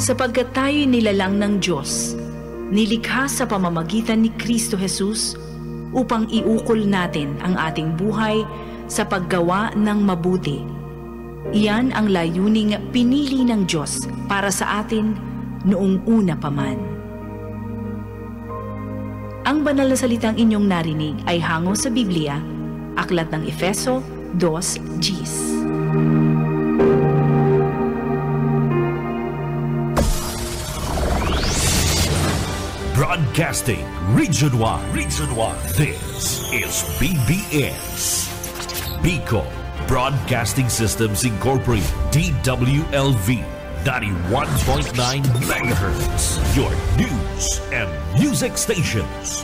Sapagkat tayo'y nilalang ng Diyos, nilikha sa pamamagitan ni Kristo Jesus upang iukol natin ang ating buhay sa paggawa ng mabuti. Iyan ang layuning pinili ng Diyos para sa atin noong una pa man. Ang banal na salitang inyong narinig ay hango sa Biblia, Aklat ng Efeso 2:10. Broadcasting Region 1. This is BBS. Bicol Broadcasting Systems Incorporated. DWLV 91.9 MHz. Your news and music stations.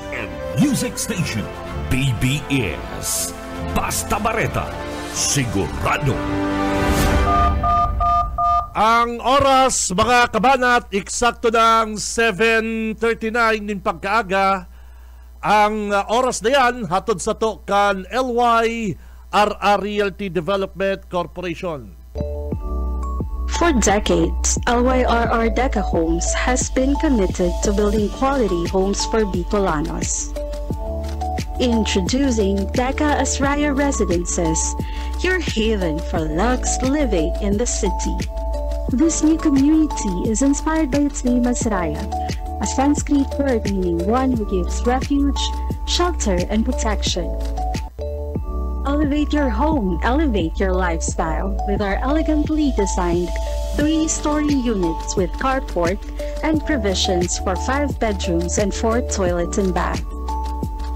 BBS. Basta Bareta. Sigurado. Ang oras, mga kabanat, eksakto ng 7:39 ng pagkaaga. Ang oras na yan, hatod sa to kan LYRR Realty Development Corporation. For decades, LYRR Deca Homes has been committed to building quality homes for Bicolanos. Introducing Deca Asraya Residences, your haven for luxe living in the city. This new community is inspired by its name Asraya, a Sanskrit word meaning one who gives refuge, shelter, and protection. Elevate your home, elevate your lifestyle with our elegantly designed 3-story units with carport and provisions for 5 bedrooms and 4 toilets and bath.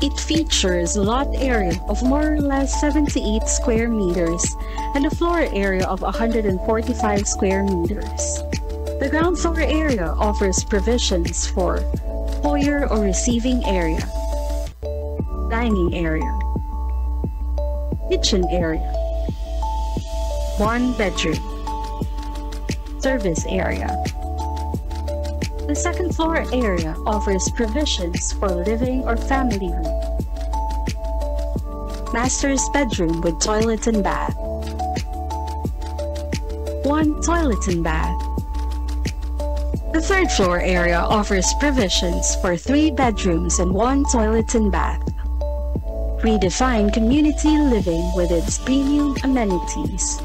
It features a lot area of more or less 78 square meters and a floor area of 145 square meters. The ground floor area offers provisions for foyer or receiving area, dining area, kitchen area, 1 bedroom, service area. The second floor area offers provisions for living or family room, master's bedroom with toilet and bath, 1 toilet and bath. The third floor area offers provisions for 3 bedrooms and 1 toilet and bath. Redefine community living with its premium amenities.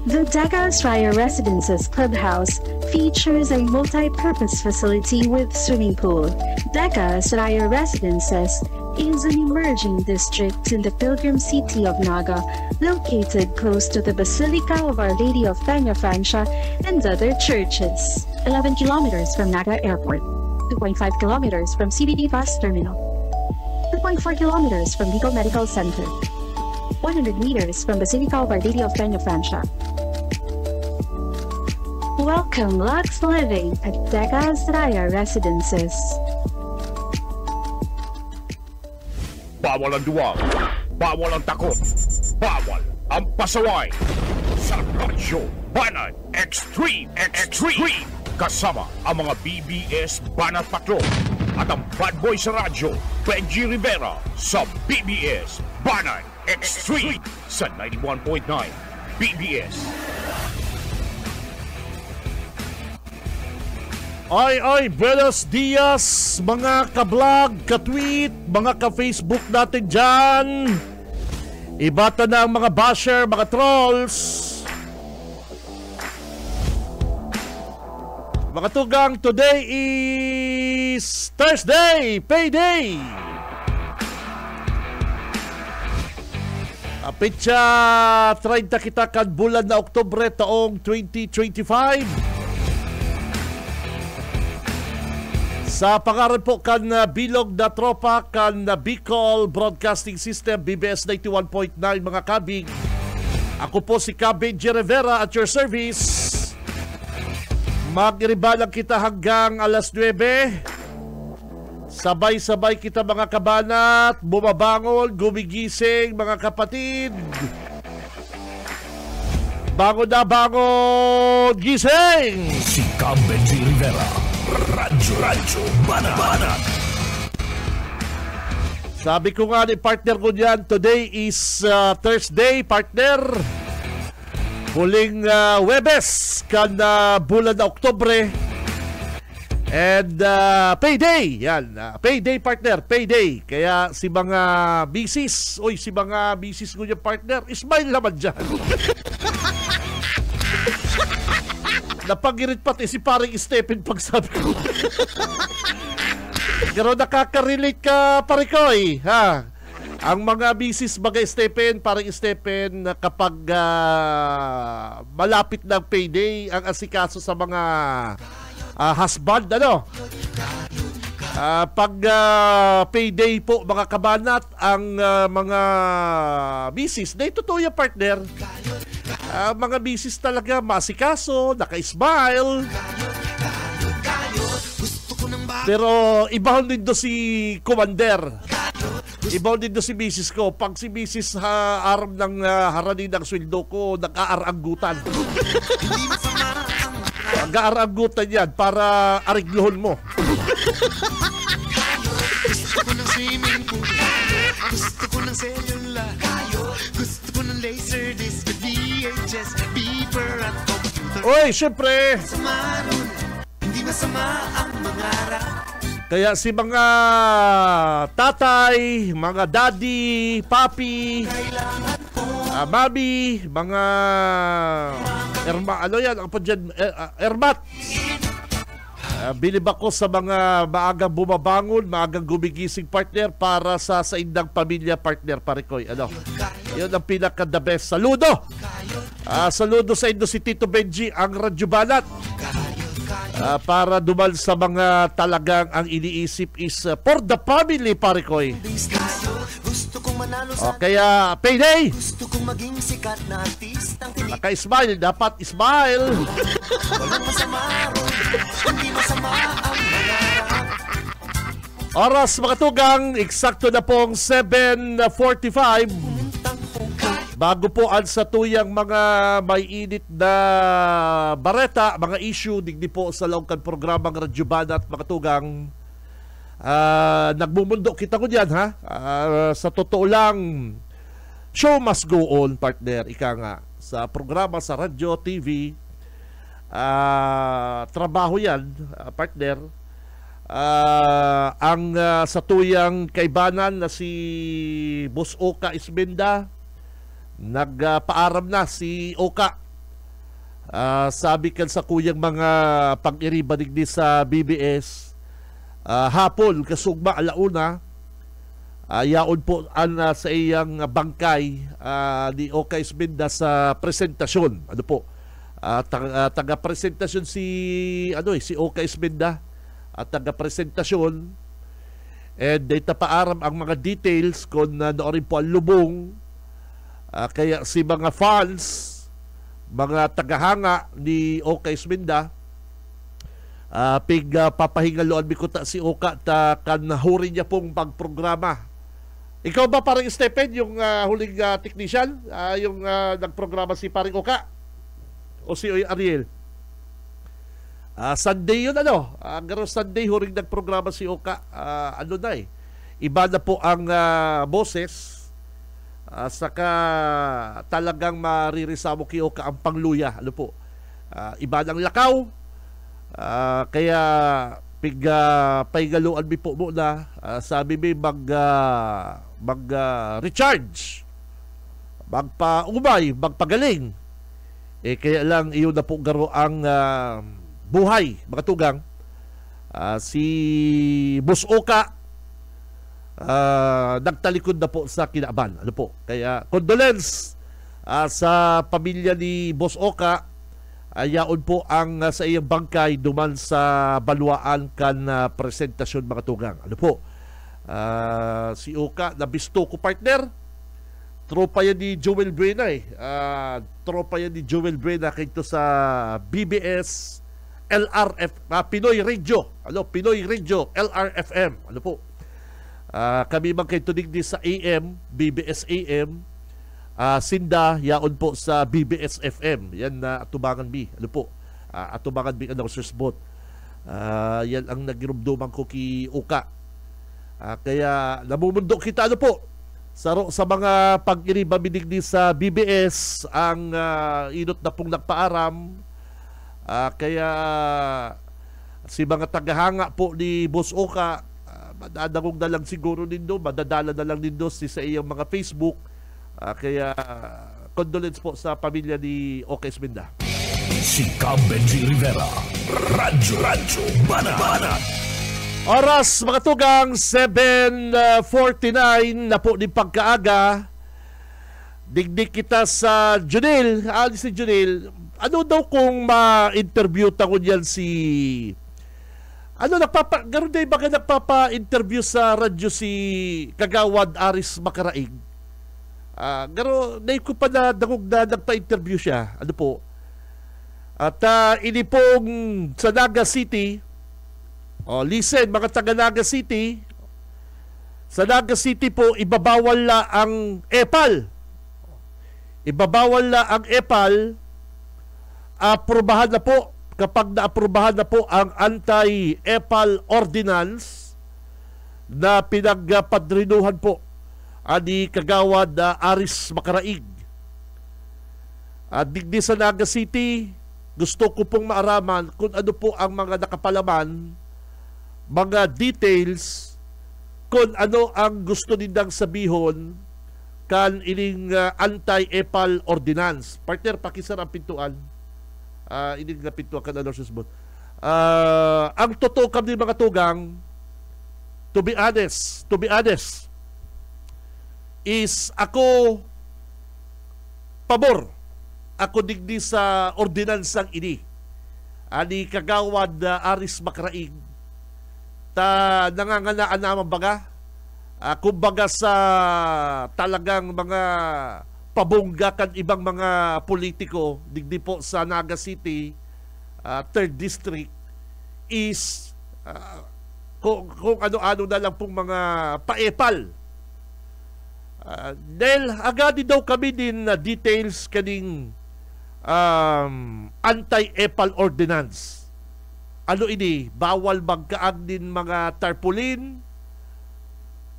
The Deca Asraya Residences Clubhouse features a multi-purpose facility with swimming pool. Deca Asraya Residences is an emerging district in the pilgrim city of Naga, located close to the Basilica of Our Lady of Peña Francia and other churches. 11 kilometers from Naga Airport, 2.5 kilometers from CBD Bus Terminal, 2.4 kilometers from Bicol Medical Center, 100 meters from Basilica of Our Lady of Peña Francia. Welcome Lux Living at Deca Asraya Residences. Bawal ang duwag, bawal ang takot, bawal ang pasaway. Sa Radyo Banat Extreme kasama ang mga BBS Banat Patrol at ang bad boy sa radyo, Benji Rivera sa BBS Banat Extreme sa 91.9 BBS. Ay, buenos dias mga ka-vlog, ka-tweet, mga ka-Facebook natin dyan. Ibata na ang mga basher, mga trolls. Mga tugang, today is Thursday, payday. Apitya 30 kita kan bulan na Oktubre taong 2025. Sa pangalan po kan bilog na tropa kan Bicol Broadcasting System BBS 91.9 mga kabig. Ako po si Benji Rivera at your service. Magiribalang kita hanggang alas 9. Sabay-sabay kita mga kabanat, bumabangon, gumigising mga kapatid. Bangon na bangon, gising! Si Benji Rivera. Radyo Banat. Sabi ko nga ni partner ko dyan, today is Thursday, partner. Huling Webes kan bulan na Oktubre. And payday, yan. Payday, partner, payday. Kaya si mga bisis, si mga bisis ko dyan, partner, smile naman dyan. Napagirit pati si paring Stephen pagsabi ko. Pero nakaka-relate ka, parikoy, ha? Ang mga bisis bagay Stephen, parang Stephen, kapag malapit ng payday, ang asikaso sa mga husband, pag payday po, mga kabanat, ang mga bisis, na totoo yung partner, mga bisis talaga masikaso, naka-smile. Pero iba din do si Commander. Iba din do si misis ko. Pag si misis aram ng harani ng sweldo ko, nag-aaranggutan. Nag-aaranggutan yan para ariglohon mo. Gusto ko ng swimming pool, gusto ko ng cellular, gusto ko ng laser disc, VHS, beeper at computer. Oy, syempre! Hindi masama ang mangarap. Kaya si mga tatay, mga daddy, papi, mami, mga ermat. Bilib ako sa mga maagang bumabangon, maagang gumigising, partner, para sa indang pamilya, partner, parikoy. Yun ang pinaka-the best. Saludo! Saludo sa indo si Tito Benji, ang Radyo Banat. Para dumal sa mga talagang ang iniisip is for the family, parikoy. Kaya payday! Gusto kong maging sikat na artistang Naka-smile, dapat smile. walang masama ron, hindi masama ang mangarap. Oras mga tugang, eksakto na pong 7:45. Bago po ang sa tuyang mga may init na bareta, mga issue, digdi po sa laungkan programang Radyo Banat, mga tugang. Nagmumundo kita ko dyan, ha? Sa totoo lang, show must go on, partner. Ika nga, sa programa, sa radyo, TV, trabaho yan, partner. Ang sa tuyang kaibanan na si Boss Oka Isbenda, nagpaaram na si Oka. Sabi kan sa kuyang mga pag-iriba digdi sa BBS, hapon kasugma alauna, yaon po sa iyang bangkay ni Oka Isbenda sa presentasyon. Taga-presentasyon si Oka Isbenda at taga-presentasyon, and data paaram ang mga details kung noorin po ang lubong. Kaya si mga fans, mga tagahanga ni Oka Isbenda, papahingaloan bikuta si Oka ta kanahuri niya pong pagprograma. Ikaw ba parang Stephen, yung huling technician, yung nagprograma si paring Oka? O si Ariel? Sunday yun, garo Sunday huling nagprograma si Oka. Iba na po ang boses. Saka talagang maririsamo kay Oka ang pangluya. Iba ng lakaw. Kaya paigaluan mi po muna. Sabi mi recharge, magpaumay, magpagaling. Kaya lang iyon na po garo ang buhay, mga tugang. Si Boss Oka nagtalikod na po sa kinaaban. Kaya condolence sa pamilya ni Boss Oka. Yaon po ang sa iyang bangkay duman sa baluaan kan presentasyon, mga tugang. Si Oka nabisto ko, partner. Tropa yan ni Joel Brena tropa yan ni Joel Brena kito sa BBS LRF, Pinoy Radio. Pinoy Radio LRFM. Kami man kayo digdi sa AM, BBS AM, Sinda, yaon po sa BBS FM. Yan na Atubangan B. Atubangan B ang Northers Boat. Yan ang nagirumduman ko ki Oka. Kaya namumundo kita sa mga pag-iribabinig ni sa BBS ang inot na pong nagpaaram. Kaya si mga tagahanga po ni Boss Oka, madadagog na lang siguro nindo, madadala na lang nindo sa iyang mga Facebook. Kaya condolence po sa pamilya ni Oka Esminda. Si Benji Rivera, Radyo Banat. Oras mga tugang 7:49 na po ni pagkaaga. Digdig kita sa Junil. Si Junil, ano daw kung ma-interview ko niyan si gano'n day ba nagpapa-interview sa radyo si Kagawad Aris Macaraig? Garo day ko pa na dagog na nagpa-interview siya. Ano po? At ini pong sa Naga City. Listen, mga taga Naga City. Sa Naga City po, ibabawal na ang epal. Ibabawal na ang epal. Aprobahan na po, kapag naaprubahan na po ang anti-epal ordinance na pinagpadrinuhan po ni Kagawad Aris Macaraig. Digdi sa Naga City, gusto ko pong maaraman kung ano po ang mga nakapalaman, mga details, kung ano ang gusto nindang sabihon kan ining anti-epal ordinance. Partner, pakisar ang pintuan. Ining na pintuan ka na Susbon. Ang totoo kami mga tugang, to be honest, is ako pabor. Ako digdi sa ordinansang ini. Ani Kagawad Aris Macaraig, nanganganaan naman baga, kumbaga sa talagang mga pabongga kan ibang mga politiko, digdi po sa Naga City, 3rd District, is kung ano-ano na lang pong mga paepal. Dahil agad daw kami din na details kaning anti-epal ordinance. Ano ini? Bawal magkaag din mga tarpaulin,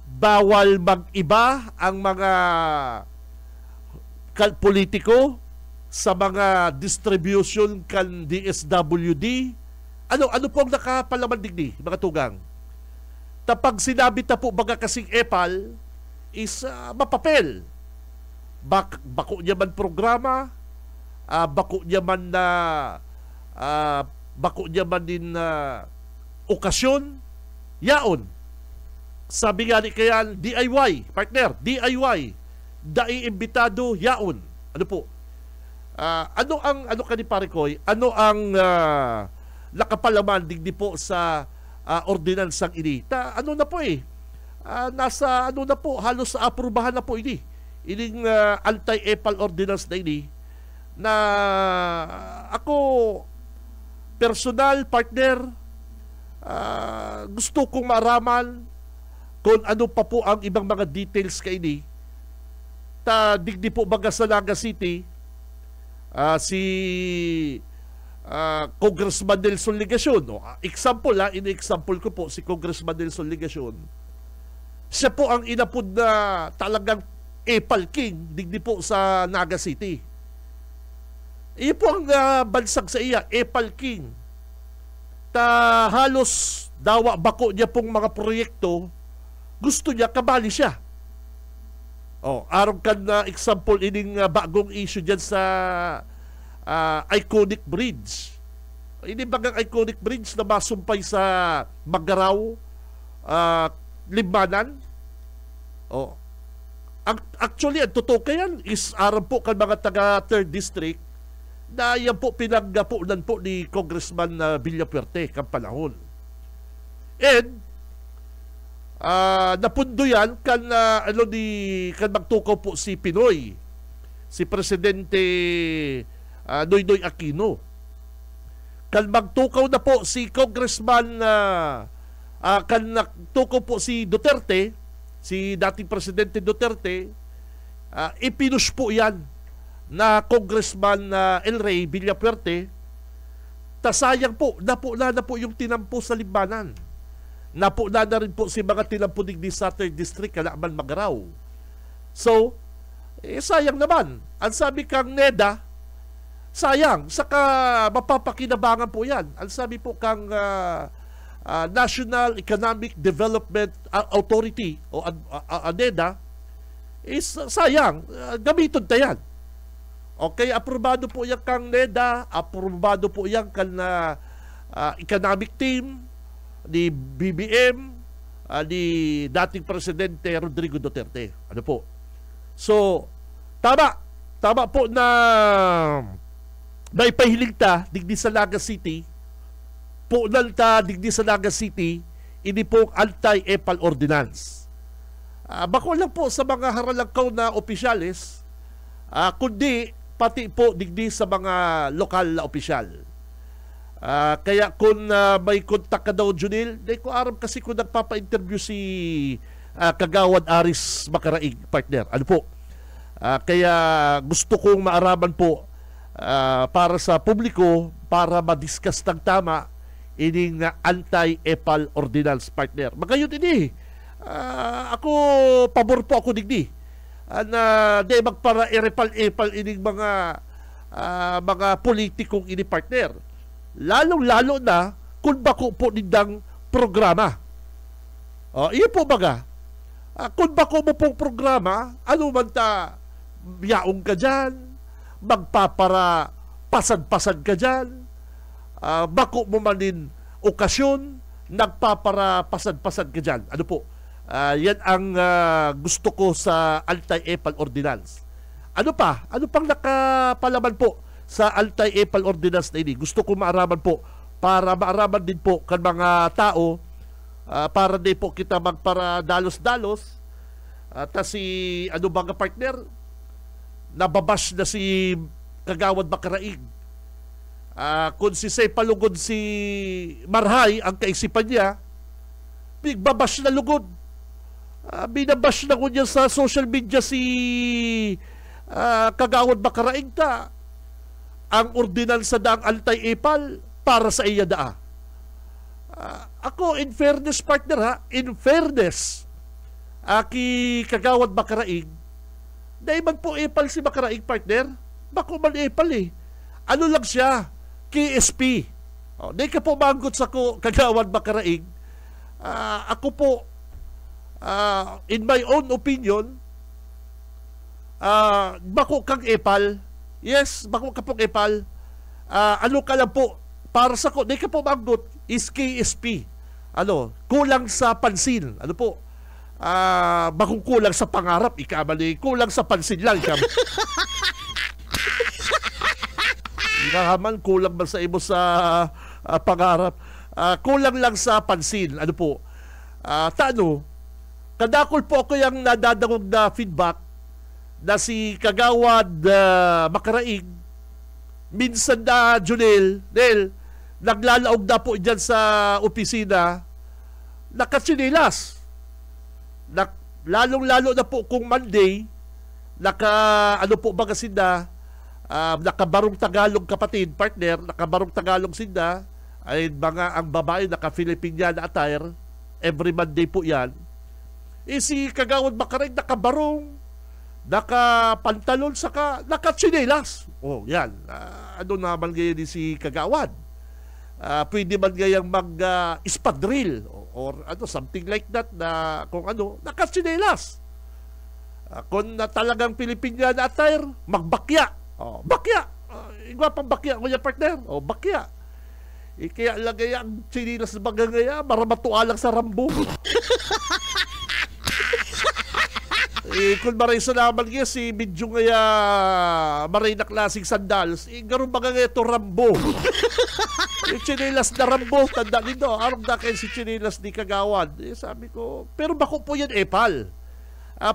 bawal mag-iba ang mga politiko sa mga distribution kan DSWD. Ano pong nakapalaman digdi, mga tugang? Tapag sinabi ta po baga kasing epal is mapapel. Bako niya man programa, bako niya man na bako niya man din okasyon, yaon. Sabi nga ni kayan, DIY, partner, DIY, dai-imbitado, yaon. Ano po? Ano ka ni Parikoy? Ano ang nakapalaman digdi po sa ordinansang ini? Ano na po nasa ano na po, halos sa aprubahan na po ini. Ining anti-epal ordinance na ini, na ako personal, partner, gusto kong maaraman kung ano pa po ang ibang mga details kay ini. Digdi po baga sa Naga City, si Congressman Nelson Ligacion. Example ini-example ko po si Congressman Nelson Ligacion. Siya po ang inapod na talagang Epal King digdi po sa Naga City. Iyon po ang bansag sa iya, Epal King. Halos dawa bako niya pong mga proyekto, gusto niya kabali siya. Arong kan na example ining bagong issue dyan sa Iconic Bridge. Ini bagang Iconic Bridge na masumpay sa Magaraw, Limanan. Actually, ang totoo kayan is aram po kan mga taga 3rd District na yan po pinagpunan po ni Congressman Villapuerte kang panahon. And napundo yan kan magtukaw po si Pinoy, si Presidente Noynoy Aquino. Kan magtukaw na po si Congressman kan nagtukaw po si Duterte, si dating Presidente Duterte, ipinush po yan na Congressman El Rey Villapuerte. Sayang po na po yung tinampo sa Libanan. Napuna na rin po si mga tilampunig ni sa 3rd District kalaman Magaraw. So, sayang naman. Ang sabi kang NEDA, sayang, saka mapapakinabangan po yan. Ang sabi po kang National Economic Development Authority o NEDA, is sayang, gamiton ta yan. Okay, aprobado po yan kang NEDA, aprobado po yan kan economic team ni BBM, ni dating Presidente Rodrigo Duterte. Ano po? So, tama po na naipahiling ta digdi sa Naga City, punan ta digdi sa Naga City, ini po anti-EPAL ordinance. Bako lang po sa mga haralangkaw na opisyalis, kundi pati po digdi sa mga lokal na opisyal. Kaya kung may kontak ka daw, Junil, di ko aram kasi kung nagpapa-interview si Kagawad Aris Macaraig, partner. Ano po? Kaya gusto kong maaraman po para sa publiko para madiscuss ng tama ining anti-EPAL ordinance, partner. Magayon ini. Ako, pabor po ako digdi. Na di magpara EPAL ining mga politikong ini, partner. Lalong-lalo na kung bako po nindang programa. Iyo po baga. Kung bako mo pong programa, ano man ta, yaong ka dyan, magpapara pasad-pasad ka dyan, bako mo manin okasyon, nagpapara pasad-pasad ka dyan. Ano po? Yan ang gusto ko sa anti-EPAL ordinance. Ano pa? Ano pang nakapalaman po sa anti-EPAL ordinance na ini? Gusto ko maaraman po para maaraman din po kan mga tao, para di po kita magpara dalos-dalos. Ta si ano ba nga partner, nababash na si Kagawad Macaraig. Kung si Say palugod si Marhay ang kaisipan niya, bigbabash na lugod. Binabash na ko niya sa social media si Kagawad Macaraig ta. Ang ordinansa daang anti-EPAL para sa iya daa. Ako, in fairness, partner ha, in fairness, aki Kagawad Macaraig, dahil man po EPAL si Macaraig, partner, bako man EPAL eh. Ano lang siya? KSP. Dahil ka po manggot sa ko, Kagawad Macaraig, ako po, in my own opinion, bako kang EPAL. Yes, bako ka pong EPAL. Ano ka lang po, para sa ko, dahil ka po manggot, is KSP. Ano, kulang sa pansin. Ano po? Bakong kulang sa pangarap, ikamali. Kulang sa pansin lang, ikaman, kulang ba sa imo sa pangarap? Kulang lang sa pansin. Ano po? Tano, kadakol po ako yung nadadangog na feedback na si Kagawad Macaraig, minsan na Junel, naglalaog na po dyan sa opisina, nakatsinilas. Lalong-lalo na po kung Monday, ano po baga sinda, nakabarong Tagalog kapatid, partner, nakabarong Tagalog sinda, ay mga ang babae naka-Filipiniana attire, every Monday po yan. Si Kagawad Macaraig nakabarong, nakapantalon, saka nakatsinelas. Yan. Ano naman ganyan si Kagawad? Pwede man gayang mag-espadrille or ano, something like that na kung ano, nakatsinelas. Kung talagang Filipiniana attire, magbakya. Bakya. Igwa pang bakya ko yan, partner. Bakya. Kaya lagay ang tsinilas na baga ngaya, maramatualang sa Rambo. Kung maray sa naman nga si Medyo ngaya maray na klaseng sandals, garon baga ngaya ito Rambo. Yung chinilas na Rambo, tanda nito, arong na kayo si chinilas ni Kagawad. Sabi ko, pero bako po yan EPAL.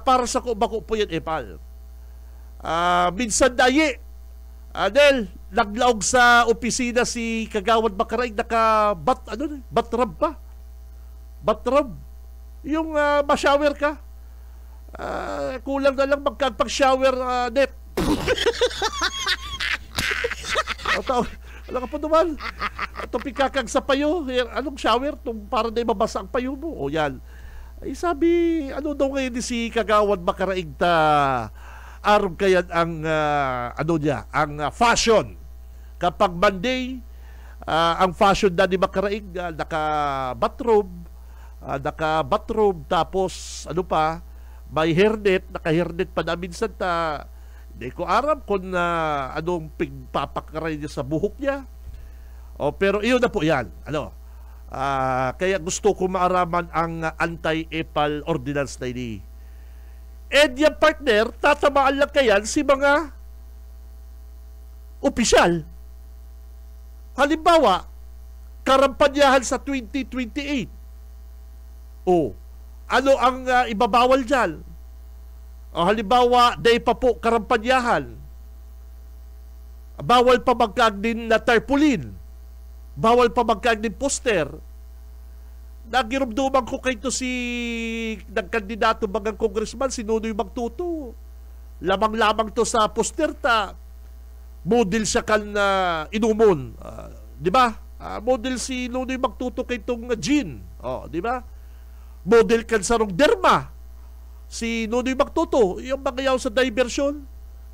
Para sa ko, bako po yan EPAL. Minsan dayi, Adel, naglaog sa opisina si Kagawad Macaraig, batrab pa. Batrab. Yung ma-shower ka. Kulang na lang magkagpag-shower net. Alam ka po naman, itong pikakag sa payo, anong shower? Itong para na mabasa ang payo mo. O yan. Ay sabi, ano daw ngayon ni si Kagawad Makaraig ta aron kayan ang ang fashion. Kapag Monday, ang fashion na ni Makaraig, naka-bathrobe, tapos ano pa, may hairnet, naka-hairnet pa na minsan ta. Hindi ko aram kung anong pigpapakaray niya sa buhok niya. Pero iyon na po yan. Kaya gusto ko maaraman ang anti-EPAL ordinance na ini. And yung partner, tatamaan lang kayan si mga opisyal. Halimbawa, karampanyahan sa 2028. Ano ang ibabawal dyan? Halimbawa, day pa po karampanyahan. Bawal pa magkaagnin na tarpaulin. Bawal pa magkaagnin poster. Nagirumduman ko kay to si nagkandidato bagang congressman, si Nunoy Magtuto. Lamang-lamang to sa poster ta. Model siya kan inumon. Di ba? Model si Nunoy Magtuto kay tong gin. Di ba? Model kan sa rong derma. Si Nunoy Magtuto, yung mga yaw sa diversion.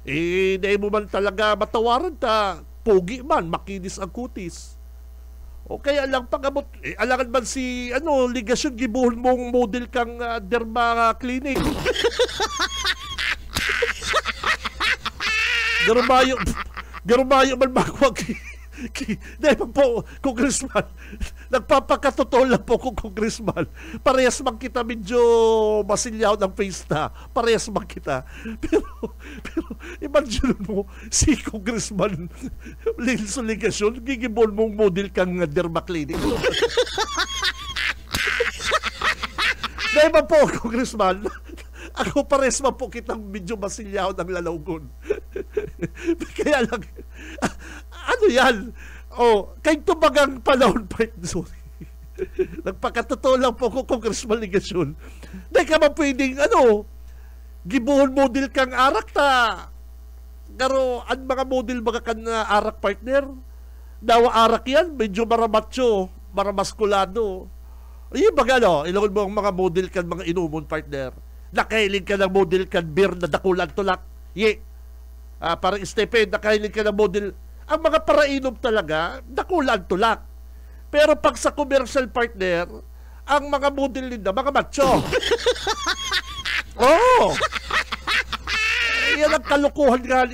Di mo man talaga matawaran ta. Pogi man, makinis ang kutis. Kaya lang pag-abot, alangan man si ligasyon, gibuhon mong model kang derma clinic. Garumayo man makwag. Dahil po, congressman, nagpapakatotoo lang po kung congressman. Parehas man kita medyo masilyaw ng face na. Parehas man kita. Pero imagine mo, si congressman Lilso Ligasyon, gigibon mong model kang derma clinic. Dahil man po, congressman, ako parehas man po kitang medyo masilyaw ng lalawgon. Kaya lang, ano yan? Kahit tumagang panahon pa ito. Nagpakatotoo lang po ko, Congressman Ligasyon. Dahil ka man pwedeng, gibuhon model kang arak ta. Pero, ang mga model mga kan arak partner, dawa arak yan, medyo maramatso, maramaskulado. Yung baga, ilawin mo ang mga model kan mga inumon partner. Nakahiling ka ng model kan beer na dakulan tulak. Parang Stephen, nakahiling ka ng model. Ang mga parainom talaga, dakulan tulak. Pero pag sa commercial partner, ang mga model nila, mga macho. Yan ang kalukuhan nga,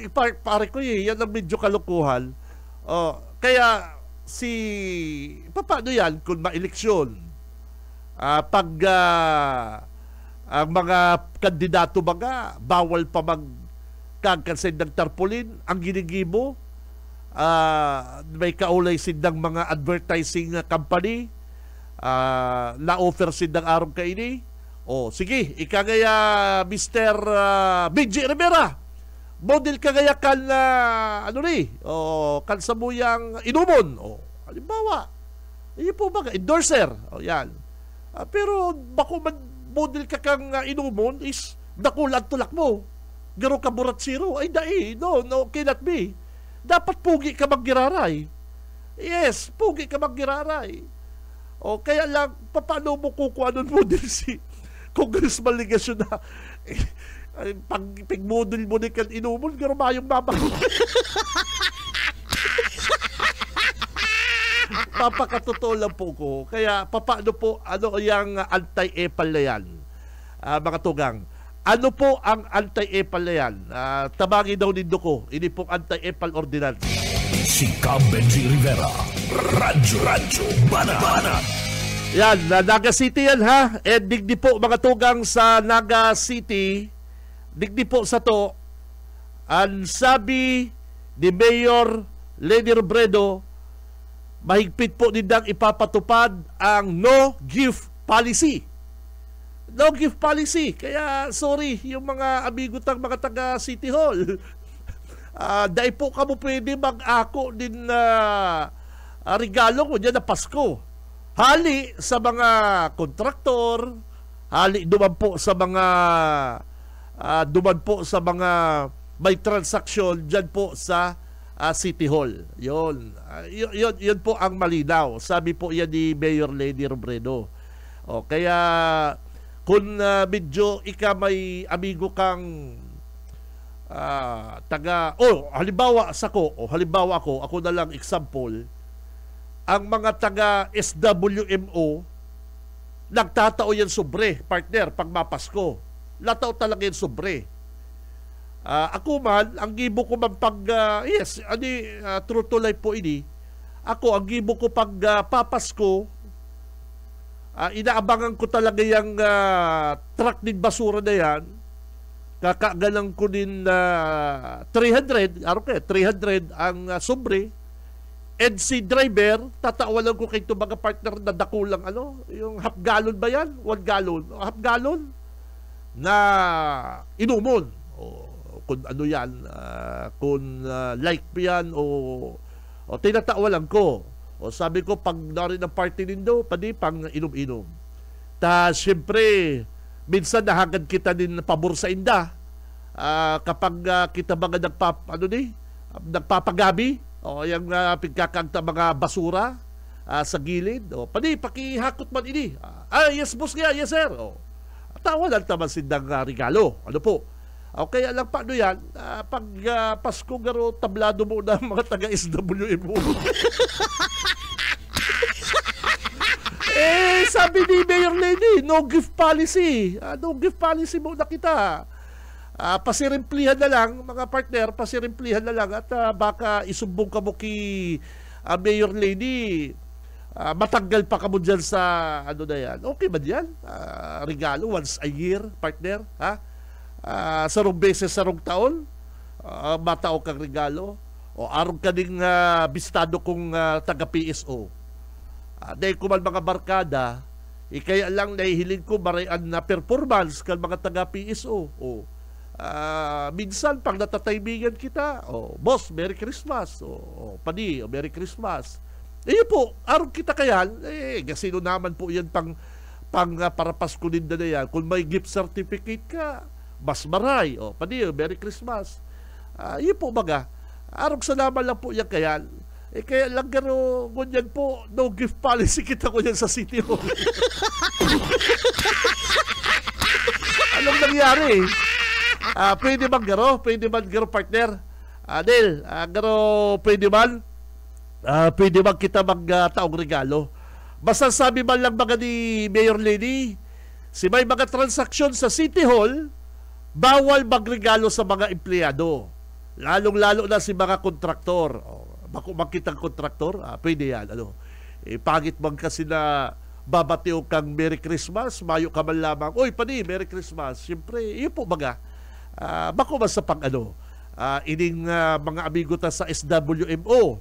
pare ko yan ang medyo kalukuhan. Kaya paano yan kung ma-eleksyon? Pag ang mga kandidato bawal pa magkagkansin ng tarpaulin, ang ginigibo, may kaulay sindang mga advertising company, na-offer sindang arong kaini. Sige, ikagaya Mr. BJ Rivera, model kagaya kan kan samuyang inumon. Halimbawa, yun po endorser. Yan. Pero bako model ka kang inumon is dakulan tulak mo. Garo ka burat zero. Ay, no, cannot be. Dapat pugi ka maggiraray. Yes, pugi ka maggiraray. Kaya lang, paano mo kukuha mo din si Congressman Ligasyon na pag model mo ni kan inumon, garo mayong babago. Papakatotoo lang po ko. Kaya, paano po, yung anti-EPAL na yan? Mga tugang. Ano po ang anti-EPAL na yan? Tabangin daw nindo ko. Ini pong anti-EPAL ordinance. Si Benji Rivera. Radyo Banat. Yan, Naga City yan ha. Digdi po mga tugang sa Naga City. Digdi po sa to. Ang sabi ni Mayor Lenny Robredo, mahigpit po nindang ipapatupad ang no-gift policy. No-gift policy. Kaya, sorry, yung mga amigotang mga taga City Hall. Dahil po kamo pwede mag-ako din na regalo ko dyan na Pasko. Hali sa mga kontraktor, hali duman po sa mga may transaksyon dyan po sa City Hall. Yun po ang malinaw. Sabi po yan ni Mayor Leni Robredo. Kaya kung medyo may amigo kang halimbawa ako na lang example, ang mga taga SWMO nagtatao yan sobre, partner, pag mapasko. Latao talaga yan sobre. Ako man, ang gibo ko man pag, true to life po ini, ako, ang gibo ko pag papasko, inaabangan ko talaga yung truck din basura na yan, kakagalang ko din 300 ang sobre, and si driver, tatawalan ko kay ito mga partner na dakulang yung half gallon ba yan? 1 gallon? Half gallon? Na inumon. Kung ano yan, kung like yan, o tinatawalan ko. Sabi ko, pag narin ang party nindo, pati pang inom-inom. Siyempre, minsan nahagad kita din pabor sa inda. Kapag kita mga nagpapagabi, yung pagkakagta mga basura sa gilid, pati pakihakot man ini. Yes boss nga, yes sir. Tawalan taman sindang regalo. Ano po? Kaya lang paano yan, pag Pasko garo, tablado mo na mga taga-SWM mo. Sabi ni Mayor Leni, no gift policy. No gift policy muna kita. Pasirimplihan na lang, mga partner, pasirimplihan na lang at baka isumbong ka mo kay Mayor Leni, matanggal pa ka mo dyan sa na yan. Okay ba yan? Regalo once a year, partner, ha? Sarong beses sarong taon, matao kang regalo, o arong ka ding bistado kong taga-PSO. Dahil ko man mga barkada, kaya lang nahihiling ko marayan na performance kan mga taga-PSO. Minsan pag natataybigan kita, boss, Merry Christmas, padi, Merry Christmas. Po, arong kita kayan, sino naman po yan pang para Pasko din na yan. Kung may gift certificate ka, mas maray, padi, Merry Christmas. Po baga, arong salamat lang po yan kayan. Kaya lang gano, ngunyan po, no gift policy kita ko yan sa City Hall. Anong nangyari? Pwede man garo partner. Del, garo pwede man kita magtaong regalo. Basta sabi man lang mga ni Mayor Leni, si may mga transaksyon sa City Hall, bawal magregalo sa mga empleyado. Lalong-lalo na si mga kontraktor. Makitang kontraktor, pwede yan. Pangit man kasi na babatiw kang Merry Christmas, mayo ka man lamang, oy, pani, Merry Christmas. Siyempre, yun po baga. Bako ba sa ining mga amigo ta sa SWMO,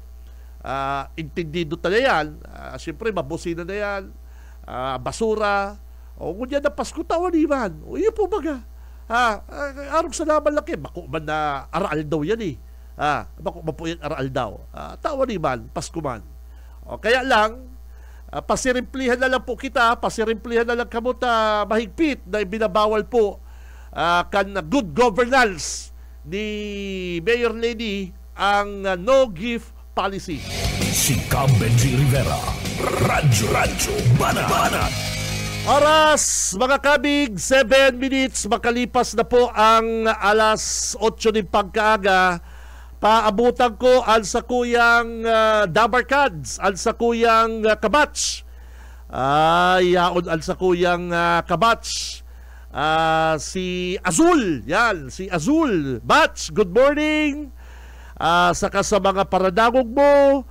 intindido ta na yan. Siyempre, mabusina na yan, basura, ngunyan na Pasko tawan iman. Yun po baga. Arong sa naman laki, bako man na aral daw yan eh. Bako man po yan aral daw. Tawan iman, Pasko man. Kaya lang, pasirimplihan na lang po kita, pasirimplihan na lang kamuta mahigpit na binabawal po kan good governance ni Mayor Leni ang no gift policy. Si Benji Rivera, Radyo Banat. Oras, mga kabig, 7 minutes, makalipas na po ang alas 8 ng pagkaaga. Paabutan ko ang sakuyang Dabarkads, ang sakuyang Kabats. Yaon ang sakuyang Kabats. Si Azul, yan, si Azul. Bats, good morning. Saka sa mga paradangog mo,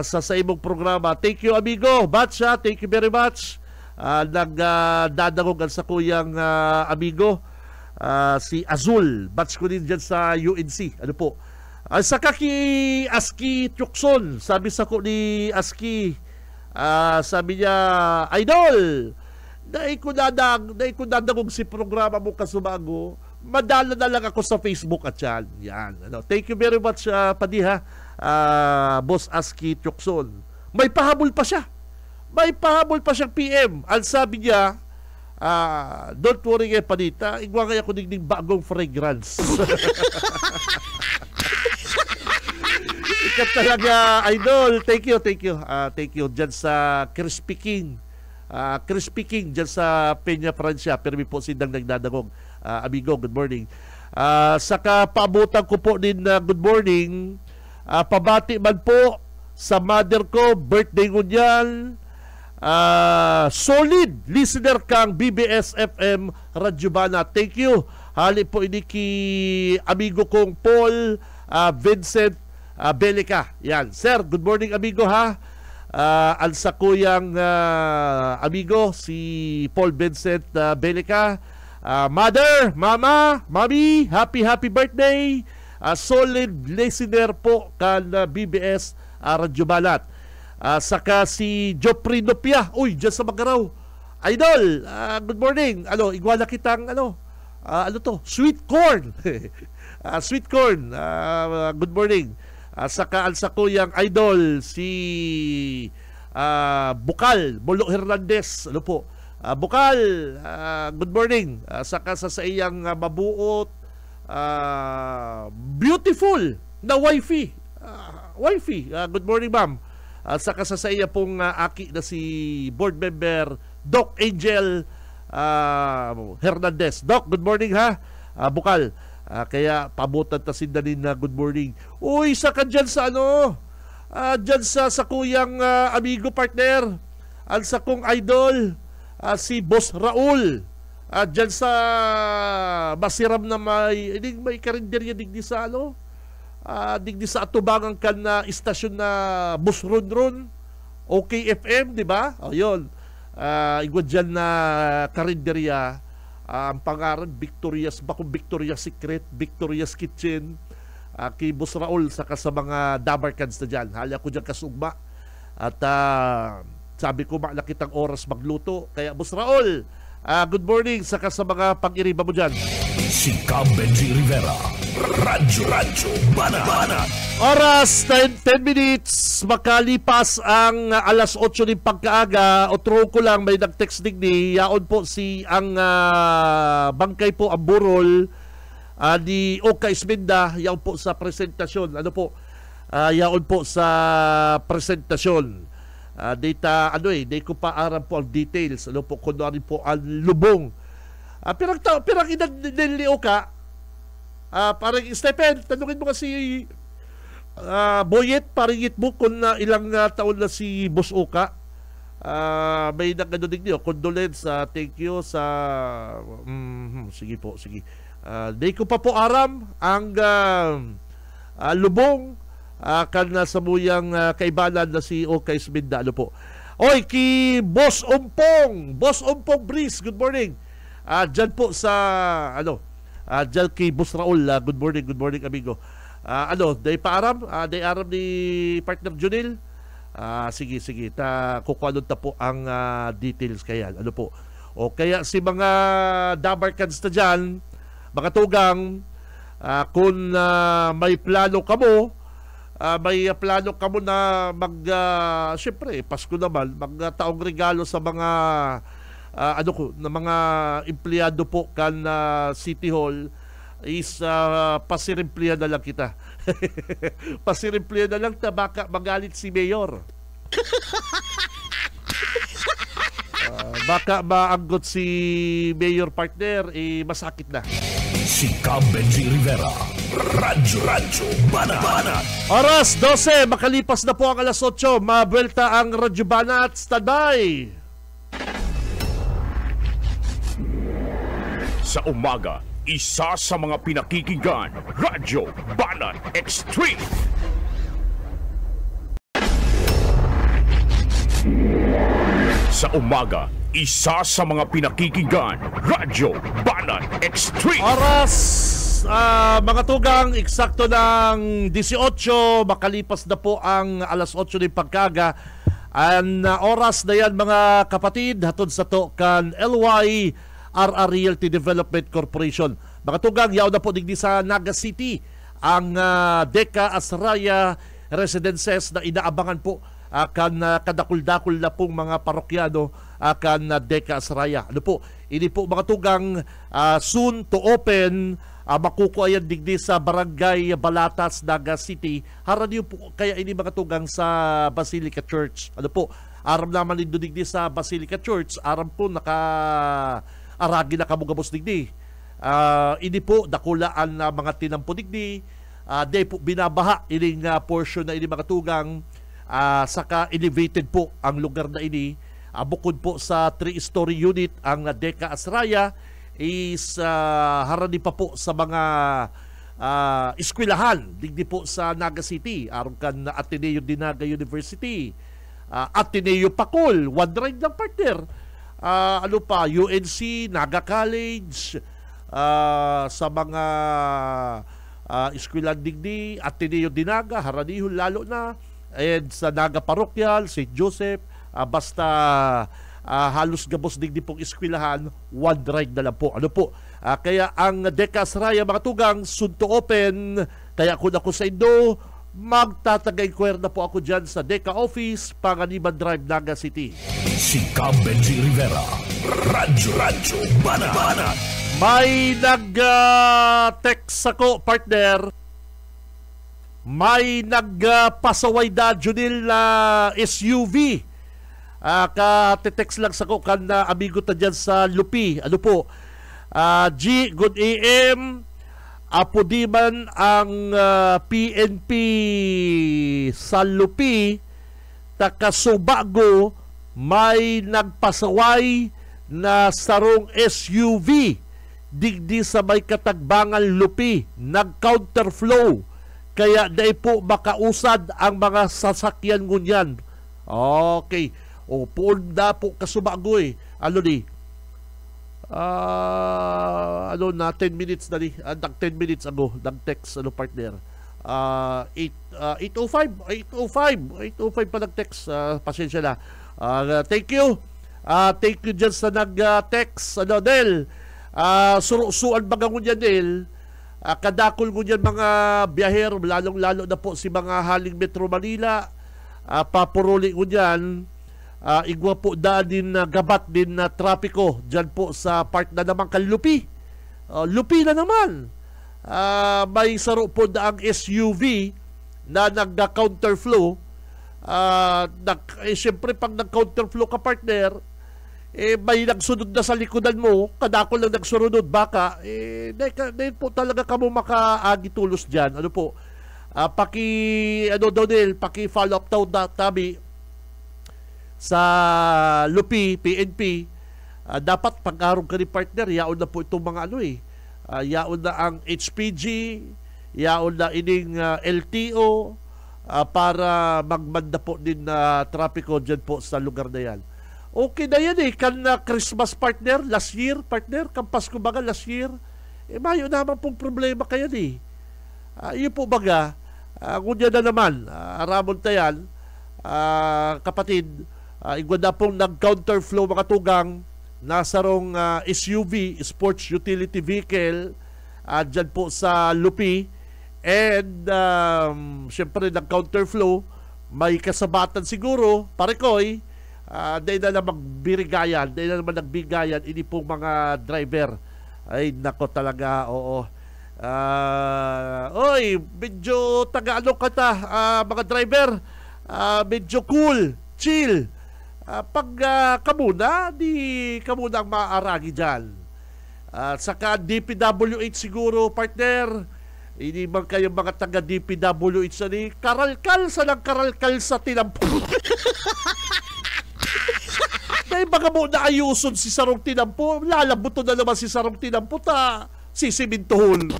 sa imong programa. Thank you, amigo. Bats, thank you very much. Nagdadangog ang sakuyang amigo, si Azul. Bats ko din dyan sa UNC. Ano po? Saka ki Aski Tukson, sabi sa ko ni Aski, sabi niya, Idol, dahil ko dadagog si programa mo kasubago, madala na lang ako sa Facebook at yan. Thank you very much, Padiha, Boss Aski Tukson. May pahabol pa siya. May pahabol pa siyang PM. Ang sabi niya, don't worry kay Panita, igwagay ako nigning bagong fragrance. ka talaga, idol. Thank you. Thank you. Diyan sa Crispy King. Crispy King dyan sa Peña Francia. Pero po sindang nagdadagog. Amigo, good morning. Saka paabutan ko po din good morning. Pabati man po sa mother ko. Birthday ko niyan. Solid listener kang BBS FM Radyo Banat. Thank you. Hali po ini ki amigo kong Paul Vincent Belica. Yan. Sir, good morning amigo ha. Alsa kuyang amigo si Paul Vincent Belica. Mother, mama, mommy, happy birthday. Solid listener po kan BBS Radyo Banat. Saka si Jopri Nopia. Uy, dyan sa Magaraw. Idol, good morning. Iguala kitang sweet corn. Sweet corn. Good morning. Saka alsa ko yung idol si Bukal Bolo Hernandez. Bukal, good morning. Saka sa iyang mabuot beautiful na wifey. Good morning, ma'am. Saka sa iya pong aki na si board member Doc Angel Hernandez. Doc, good morning ha. Bukal. Kaya pabutan ta sindanin na good morning. Uy, saka dyan sa dyan sa kuyang amigo partner. Sa kong idol, si Boss Raul. Dyan sa masiram na may karinderya digdi sa digdi sa atubangan kan na istasyon na Bus Runrun, OKFM, di ba? Yun. Igwa dyan na karinderya. Ang pangaran, Victoria's Secret, Victoria's Kitchen. Kay Bus Raul, saka sa mga dabarkans na dyan. Hala ko dyan kasugma. At sabi ko, makakitang oras magluto. Kaya Bus Raul, good morning, saka sa mga pang-iriba mo dyan. Si Benji Rivera, Radyo Banat. Oras 10 minutes makalipas ang alas 8 ng pagkaaga. Otro ko lang, may nag-text digni. Yaon po si ang bangkay po ang burol ni Oka Isminda. Yaon po sa presentasyon. Yaon po sa presentasyon. Di ko pa aram po ang details. Kunwari po ang lubong. Pirang edad ni Oka. Parang Stephen, tanungin mo kasi Boyet, paringit mo kung ilang taon na si Boss Oka. May nag-din niyo, condolence, thank you sa sige po. Di ko pa po aram ang lubong kan sa muyang kaibanan na si Oka Isminda. Oy, ki Boss Ompong Breeze, good morning. Dyan po sa dyan kay Boss Raul, good morning amigo. Day paaram, day aram ni partner Junil. Sige, kukuha ta po ang details kaya. O kaya si mga dabarkans na dyan, mga tugang, kung may plano kamo, na syempre, Pasko naman, magtaong regalo sa mga na mga empleyado po kan City Hall, is pasirimplihan na lang kita. Pasirimplihan na lang, baka magalit si Mayor. Baka maanggot si Mayor partner, masakit na. Si Benji Rivera, Radyo Banat. Oras 12, makalipas na po ang alas 8. Mabuelta ang Radyo Banat. Standby! Sa umaga, isa sa mga pinakikinggan, Radyo Banat Extreme. Sa umaga, isa sa mga pinakikinggan, Radyo Banat Extreme. Oras, mga tugang, eksakto ng 18, makalipas na po ang alas 8 ng pagkaga. Ang oras na yan, mga kapatid, hatod sa to kan LY RR Realty Development Corporation. Mga tugang, yaw na po digdi sa Naga City ang Deka Asraya Residences na inaabangan po kan kadakul-dakul na pong mga parokyano kan Deka Sraya. Ano po, ini po mga tugang soon to open makukuha yan digdi sa Barangay Balatas, Naga City. Haran yun po kaya ini mga tugang sa Basilica Church. Ano po, aram naman din digdi sa Basilica Church, aram po aragi na kamugabos digdi. Ini po dakulaan na mga tinampo digdi. Day po binabaha ining portion na ini mga tugang, saka elevated po ang lugar na ini. Bukod po sa 3-story unit ang Deka Sraya is harani pa po sa mga eskwelahan digdi po sa Naga City. Aron kan Ateneo de Naga University, Ateneo Pacol, one ride ng partner. Ano pa, UNC, Naga College, sa mga eskwelahan digdi, Ateneo de Naga, haranihon lalo na, and sa Naga Parokyal, St. Joseph, basta halos gabos digdi pong eskwelahan, one ride na lang po. Ano po? Kaya ang Deka Sraya mga tugang, soon to open. Kaya kung ako sa Indo, magtatagay kwerda po ako dyan sa Deka Office, Panganiban Drive, Naga City. Si Cab Benji Rivera, Radyo Banat. May nag-text ako, partner. May nagpasaway da Junil na SUV. Ka-text lang sa ko kan amigo ta dyan sa Lupi. Ano po? G, good AM. Apo di man ang PNP sa Lupi, takasubago, may nagpasaway na sarong SUV digdi sa may katagbangan Lupi, nag-counterflow, kaya dahil po makausad ang mga sasakyan ngunyan. Okay, o puon na po kasubago ano ni, ano na 10 minutes na ni, 10 minutes ago nag-text partner, 805 pa nag-text, pasensya na. Thank you dyan sa nag-text, Del. Surusuan baga ngunyan, Del. Kadakol ngunyan mga biyahero, lalong-lalo na po si mga haling Metro Manila, papuruli ngunyan. Igwa po din gabat din na trapiko dyan po sa part na naman Lupi. Lupi na naman. May saro po na ang SUV na nag-counterflow. Siyempre pag nag-counterflow ka, partner, may nagsunod na sa likodan mo, kadakol lang nagsunod baka, dahil po talaga kamo makaagitulos dyan. Ano po, paki-follow up tabi sa Lupi, PNP, dapat pag-arong ka ni partner, yaon na po itong mga yaon na ang HPG, yaon na ining LTO, para magmanda po din na trapiko dyan po sa lugar na yan. Okay na yan kan Christmas, partner, last year, partner, kampas ko baga last year, mayo naman pong problema kayo yun po baga, ngunyan na naman, aramon tayan, kapatid, igwa na pong nag-counterflow mga tugang, nasa rong SUV, sports utility vehicle, dyan po sa Lupi, and syempre nag-counterflow, may kasabatan siguro, parekoy, dahil na magbirigayan, dahil na naman nagbigayan, ini pong mga driver. Ay, nako talaga, oo. Oy, medyo taga-ano ka mga driver, medyo cool, chill. Pag kamuna, di kamuna ang maaaragi dyan. Saka DPWH siguro, partner, hindi man kayo mga taga DPWH na karalkal sa nagkaralkal sa tinampo. Dahil baka mo naayuson si sarong tinampo, lalabuto na naman si sarong tinampo, sisimintuhon.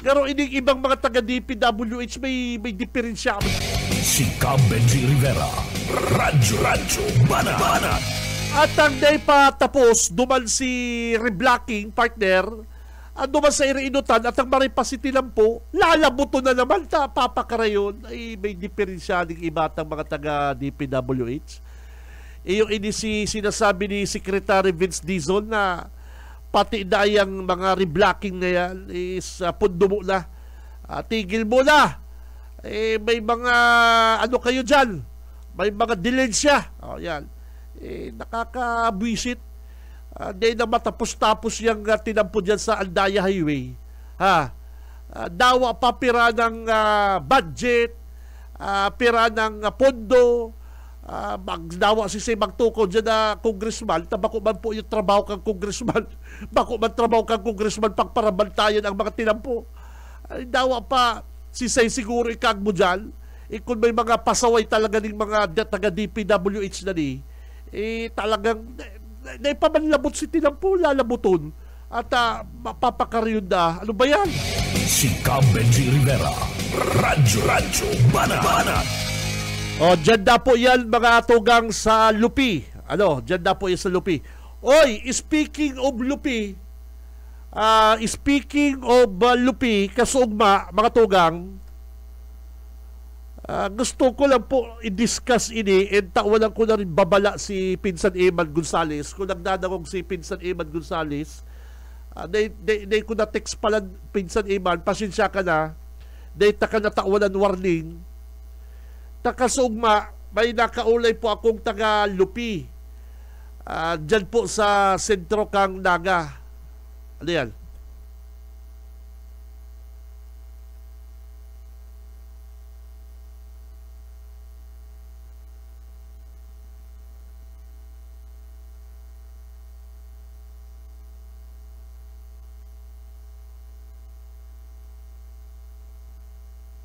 Pero ining ibang mga taga DPWH may diferensya. Si Cab Benji Rivera, Radyo Banat. At ang day pa tapos, duman si reblocking, partner, duman sa iriinutan at ang maripasiti lang po, lalabuto na naman, papakarayon, ay may diferensya ng iba at mga taga DPWH. Yung sinasabi ni Secretary Vince Dizon na pati na yung mga reblocking na yan is pundo mo na. Tigil mo na. May mga kayo dyan, may mga delayed siya. Yan. Nakakabwisit. Di na matapos-tapos yung tinampo dyan sa Andaya Highway. Dawa pa pira ng budget, pira ng pondo, magdawa si magtuko dyan na congressman, tabako man po yung trabaho kang congressman, bako man trabaho kang congressman pagparabantayan ang mga tinampo. Dawa pa si Say siguro ikag mo dyan, kung may mga pasaway talaga ng mga taga DPWH na ni, talagang naipamanlabot si tinampo, lalabuton at mapapakaryod na. Ano ba yan? Si Cam Benji Rivera, Radyo Banat. Dyan na po yan mga tugang sa Lupi. Dyan na po yan sa Lupi. Oy, speaking of Lupi, kasugma, mga tugang, gusto ko lang po i-discuss ini and tawalan ko na rin babala si Pinsan Eman Gonzales. Kung nagdadagong si Pinsan Eman Gonzales, day ko na text pala Pinsan Eman, pasensya ka na, day taka na tawalan warning. Takasugma, may nakaulay po akong taga Lupi. Dyan po sa sentro kang Naga. Ano yan?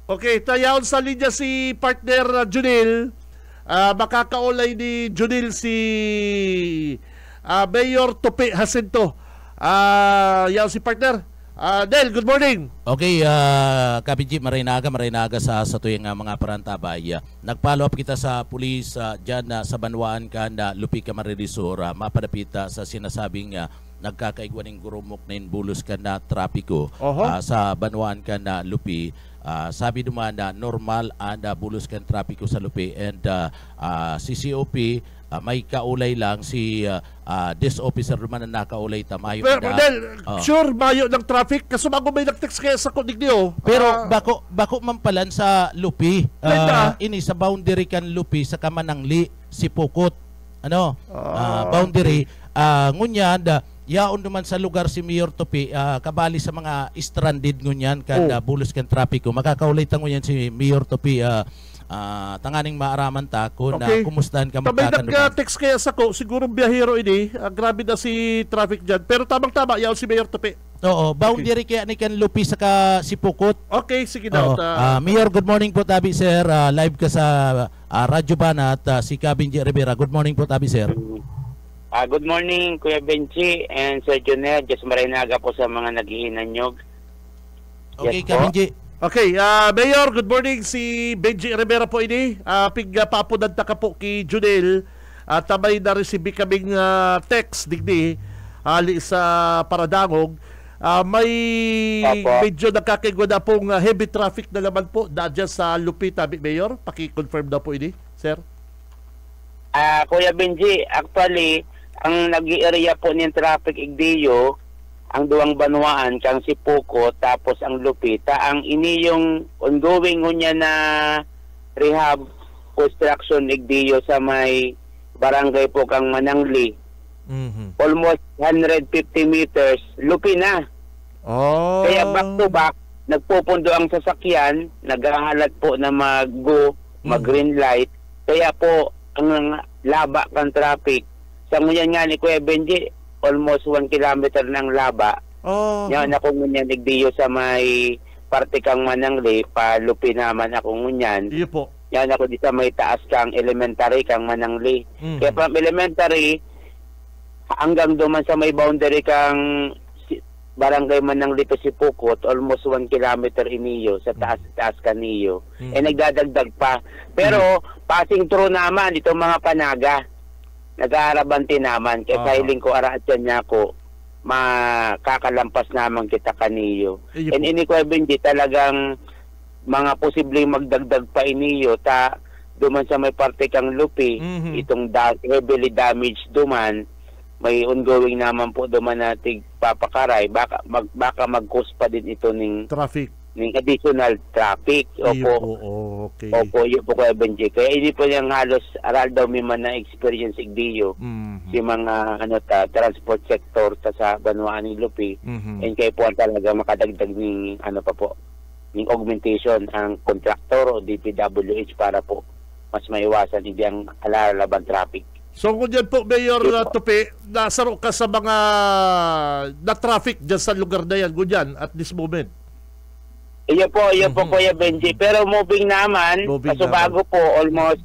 Okay, tayaon sa linya si partner Junil. Makakaulay ni Junil si Mayor Tope Jacinto. Yaw si partner. Del, good morning. Okay, Kabinji, marinaga sa tuyong mga parantabay. Nag-follow up kita sa pulis dyan sa Banwaan ka na Lupi ka Maririsor, mapadapita sa sinasabing nagkakaigwaning gurumok na inbulos ka na trapiko sa Banwaan ka na Lupi. Sabi naman na normal and bulos kan trapiko sa Lupi and si COP may kaulay lang si this officer naman na nakaulay tamayo. Pero sure mayo ng traffic kasi bago may nag-text kaya sa kunig niyo. Pero bako mampalan sa Lupi. Ini sa boundary kan Lupi sa Kamanangli si Pukot. Boundary ngunyan yaon naman sa lugar si Mayor Topi, kabali sa mga stranded ngunyan kada bulos kan trapiko. Makakaulay tango yan si Mayor Topi, tanganing maaraman ta kung kumustahan ka magkakanuman. Nag-text kaya sa ko, siguro biyahero ini, grabe na si traffic dyan. Pero tamang-tama, yaon si Mayor Topi. Oo, boundary kaya ni kan Lupi sa si Pukot. Okay, sige daw. Mayor, good morning po tabi sir. Live ka sa Radyo Banat, si Kabinji Rivera. Good morning po tabi sir. Good morning, Kuya Benji and Sir Junel. Just marinaga po sa mga naghihinanyog. Okay, yes, Kabinji. Okay, Mayor, good morning. Si Benji Rivera po ini. Papunad ka po kay Junel. Tamay na-receive kaming text digdi hali sa Paradangog. May medyo nakakaigwa na pong heavy traffic na naman po dyan sa Lupi, tabi, Mayor. Paki-confirm na po ini, sir. Kuya Benji, actually, ang nag-i-area po ng traffic igdiyo, ang duwang Banwaan, kang si Puko, tapos ang Lupita, ang ini yung ongoing niya na rehab construction igdiyo sa may barangay po kang Manangli. Almost 150 meters, Lupi na. Kaya back to back, nagpupundo ang sasakyan, naghahalat po na mag-go, mag-green light. Kaya po, ang laba kang traffic. Sa ngunyan nga ni Kuya Benji, almost 1 kilometer ng laba. Yan ako ngunyan nagdiyo sa may parte kang Manangli, palupi naman ako ngunyan. Iyo po. Yan ako di sa may taas kang elementary kang Manangli. Kaya from elementary, hanggang duman sa may boundary kang barangay Manangli to si Pukot, almost 1 kilometer iniyo sa taas kaniyo. Nagdadagdag pa. Pero passing through naman itong mga panaga. Nag-aarabanti naman. Kaya hiling ko araatyan niya ako, makakalampas naman kita kaniyo. And ini ko Benji talagang mga posibleng magdagdag pa iniyo duman sa may parte kang Lupi, itong heavily damaged duman, may ongoing naman po duman nating papakaray, baka mag-cause pa din ito ng traffic. ng additional traffic. Iyo Opo. po, okay. Opo, yun po Kuya Benji. Kaya hindi po niyang halos aral daw may man na experience igdiyo si mga transport sector sa Banwaan ng Lupi. And kaya po talaga makadagdag ng ng augmentation ang contractor o DPWH para po mas maiwasan hindi ang alalaban traffic. So kung dyan po, Mayor Tupi, nasaro ka sa mga na-traffic dyan sa lugar na yan, Gunyan, at this moment? Iyon po Kuya Benji. Pero moving naman, bago po, almost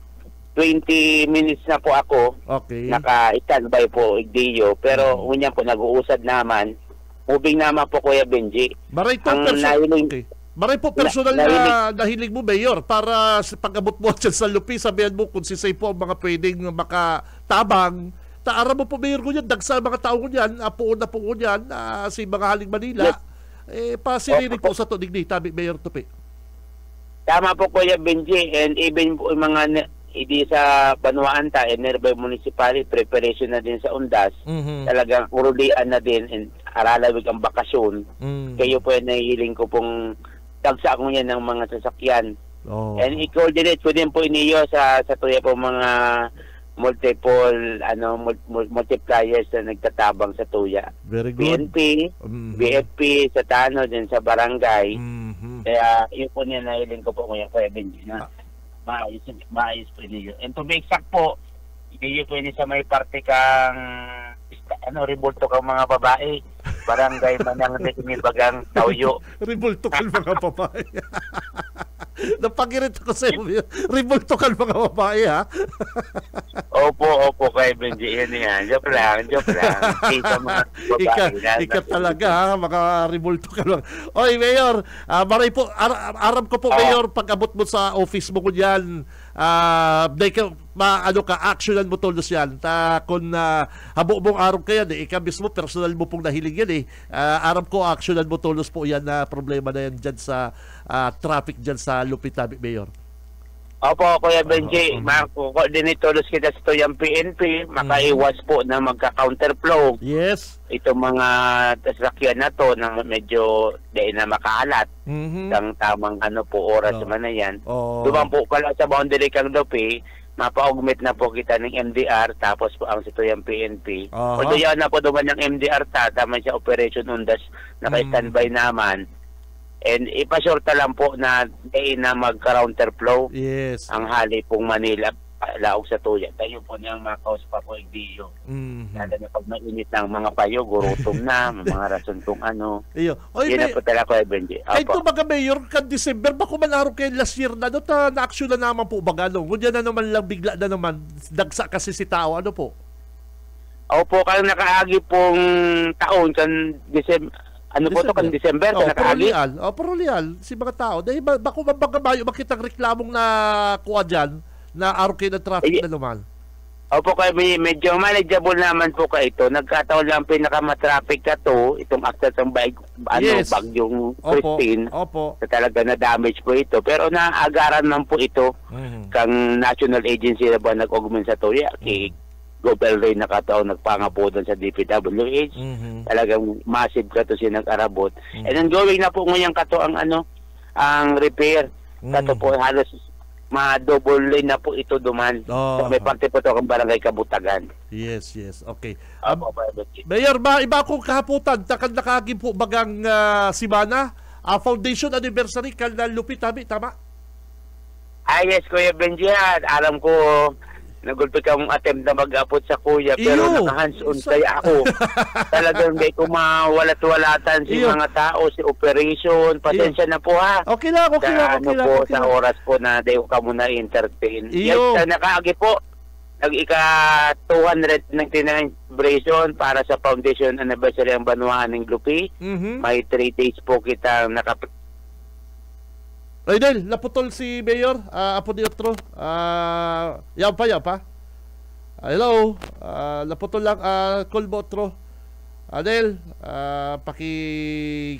20 minutes na po ako. Okay. Naka-standby po, Igdiyo. Pero unyan po, nag-uusad naman. Moving naman po, Kuya Benji. Maray po personal na nahiling mo, Mayor, para sa pag-abot mo dyan sa Lupi, sabihan mo kung sisay po ang mga pwedeng makatabang. Taara mo po, Mayor, ko yan, dagsa mga tao ko yan, apuon na po ko yan, si mga Haling Manila. Pasiriri po sa tunig tabi, Mayor Tupi. Tama po, Kuya Benji, and even po yung mga hindi sa Banwaan nearby municipality, preparation na din sa Undas, talagang urulian na din, and aralawig ang bakasyon. Kayo po yung nahihiling ko pong dagsa ko yan ng mga sasakyan. And i-coordinate ko din po iniyo sa tuya po mga multiple multipliers na nagtatabang sa tuya. Very good. PNP, BFP sa Tano din sa barangay. Kaya yun po niya nahiling ko po Kuya Benji na maayos po iniyo. And to be exact po, iniyo po ini sa may parte kang ribulto kang mga babae. Barangay Manang Bagang Tauyo. Ribulto kang mga babae. Napagirit ako sa iyo. Ribulto kang mga babae, ha? Opo, Kuya Benji. Yan. Joke lang. Ika talaga, ha? Mga ribulto ka lang. Oy, Mayor, maray po, aram ko po, Mayor, pag-abot mo sa office mo ko dyan, actionan mo tolos yan. Kung habo mong araw kaya, ikaw mismo, personal mo pong nahiling yan, aram ko, actionan mo tolos po yan na problema na yan dyan sa traffic dyan sa Lupitabi, Mayor. Opo, Kuya Benji, coordinate tolos kita sa tuyang PNP, makaiwas po na magka-counterflow. Yes. Itong mga sasakyan na to na medyo dahil na makaalat ng tamang oras man na yan. Dumang po pala sa boundary kang Lupi, mapa-augment na po kita ng MDR tapos po ang situyang PNP. Although yan na po duman ng MDR tama siya Operation Undas, naka-standby naman. And ipasyurta lang po na mag-counterflow ang hali pong Manila laog sa tuya. Tayo po niyang makaus pa po igdiyo. Lalo na pag mainit ng mga payo, gurutom na, mga rason kung ano. Iyo. Oy, yun na po talaga, Kuya Benji. Kahit ito baga, Mayor, kan December, bako man araw kayo last year na, na-action na naman po baga, Ngunyan na naman lang, bigla na naman, dagsa kasi si tao, ano po? Opo, kaya nakaagi pong taon, kan December, kan December, nakaagi? Parolial, si mga tao. Dahil bako mabagabayo, makitang reklamong na kuha dyan, na araw kayo ng traffic na naman. Opo, kaya medyo manageable naman po kayo ito. Nagkataon lang pinakamatraffic ka to, itong after ng bagyong Christine, na talaga na damage po ito. Pero naagaran man po ito kang national agency na ba nag-augment sa to. Kay Gobel Ray nakataon nagpangapo doon sa DPWH. Talagang massive ka to siya nag-arabot. And then going na po ngayon kato ang repair. Kato po halos ma-double lane na po ito duman. So may parte po ito ang barangay Kabutagan. Yes. Okay. Mayor, iba akong kahaputan. Takang nakagin po bagang Simana. Foundation anniversary kalna Lupi, tama? Yes, Kuya Benji. Alam ko, nagulpi ka mong attempt na mag-apot sa kuya, pero naka-hands-on kaya ako. Talagang hindi ko mawalat-walatan si mga tao, si operation. Pasensya na po ha. Okay lang. Sa oras po na di ko ka muna entertain. Yes, nakaagi po. Nag-ika 299 celebration para sa foundation anniversary ang Banwaan ng Lupi. May 3 days po kita Raydel, naputol si Mayor, Apo di Otro. Yan pa. Hello, naputol lang, call mo Otro. Adel,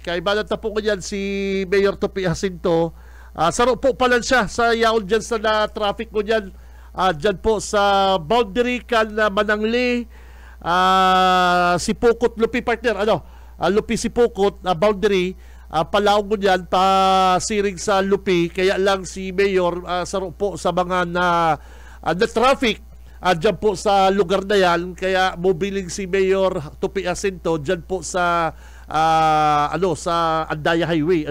kaibalan na po ko dyan si Mayor Tupi Jacinto. Saro po pala siya sa yaon dyan sa traffic mo dyan. Dyan po sa boundary kan Manangli, Sipokot, Lupi partner. Lupi Sipokot, boundary. palaong mo yan pasiring sa Lupi, kaya lang si Mayor saro po sa mga na traffic dyan po sa lugar na yan, kaya mobiling si Mayor Tupi Jacinto dyan po sa sa Andaya Highway.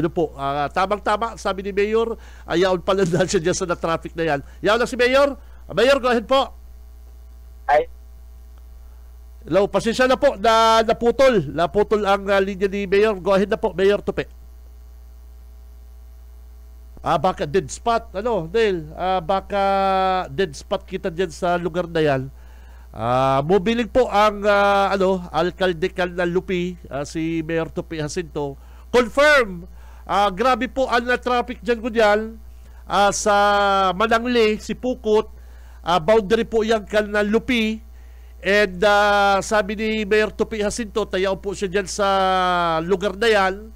Tamang-tama sabi ni Mayor, ayaw pala na siya dyan sa na-traffic na yan. Yaw lang si Mayor. Mayor, go ahead po. Hello, pasensya na po na naputol ang linya ni Mayor. Go ahead na po, Mayor Tupi. Baka dead spot, Dale? Baka dead spot kita dyan sa lugar na yan. Mobiling po ang alkalde ng Lupi, si Mayor Tupi Jacinto. Confirm, grabe po ang traffic dyan kunyan sa Manangle, si Pukot. Boundary po yan ng Lupi. And sabi ni Mayor Tupi Jacinto, tayaw po siya dyan sa lugar na yan.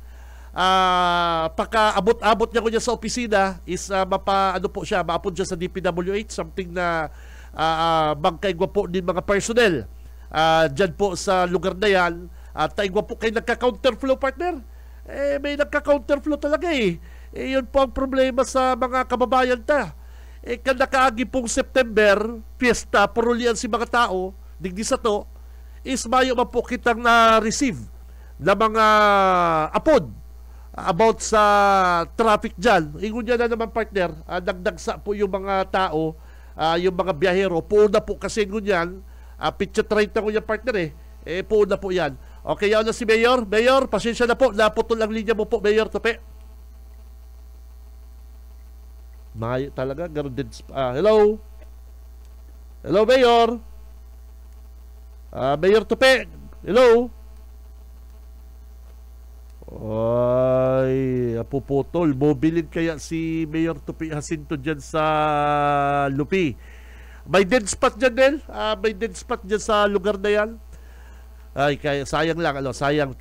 Pagka-abot-abot niya ko niya sa opisina is maapon siya sa DPWH, something na magkaigwa po din mga personnel dyan po sa lugar na yan. Taigwa po kayo nagka-counterflow, partner. May nagka-counterflow talaga yun po ang problema sa mga kababayan ta. Nakaagi pong September, fiesta, parulian si mga tao, digdi sa to, is mayo man po kitang na-receive na mga apod about sa traffic dyan. Ingon niya na naman, partner, nagdagsa po yung mga tao, yung mga biyahero. Puuna po kasi ngunyan, pitcha 30 ngunyan, partner puuna po yan. Okay, yaw na si Mayor. Mayor, pasensya na po, naputol ang linya mo po, Mayor Tupi. Mayo talaga, ganun din. Hello? Hello, Mayor? Mayor Tupi, hello? Ay, puputol. Mobilin kaya si Mayor Tupi Jacinto dyan sa Lupi. May dead spot dyan, Del? May dead spot dyan sa lugar na yan? Ay, kaya, sayang lang. Sayang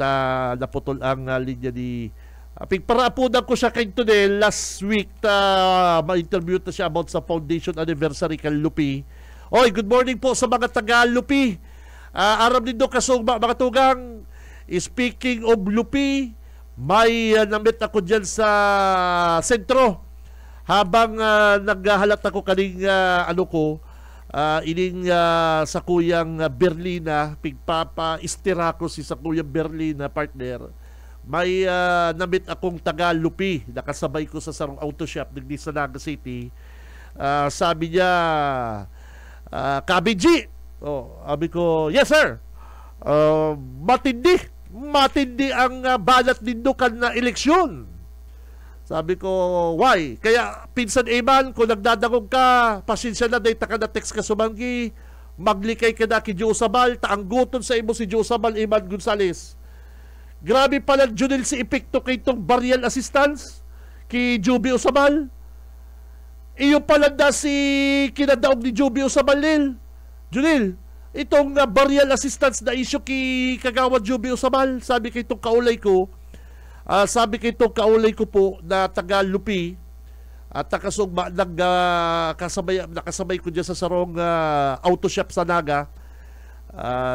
naputol ang linya ni... Pagparaapunan ko siya kay Del last week ma-interview na siya about sa foundation anniversary kay Lupi. Oy, good morning po sa mga taga Lupi. Aram din do kasong mga tugang. Speaking of Lupi, may namit ako dyan sa sentro habang naghahalat ako kaning ining sa kuyang Berlina, pigpapa-istira ko si sa kuyang Berlina, partner. May namit akong taga Lupi, nakasabay ko sa sarong auto shop digdi sa Naga City. Sabi niya, KBG, sabi ko, yes sir, matindi ang balat nindukan na eleksyon. Sabi ko, why? Kaya pinsan Eman, kung nagdadagog ka, pasensya na dahil taka na text ka sumanggi, maglikay ka na ki Diosabal, taangguton sa imo si Diosabal Eman Gonzales. Grabe pala Junil si epekto kay itong burial assistance ki Juby Osabal. Iyo pala na si kinadaog ni Juby Osabal nil. Junil, itong burial assistance na issue ki Kagawad Juby Osabal, sabi kay itong kaulay ko, po na taga Lupi at nakasabay ko dyan sa sarong auto shop sa Naga.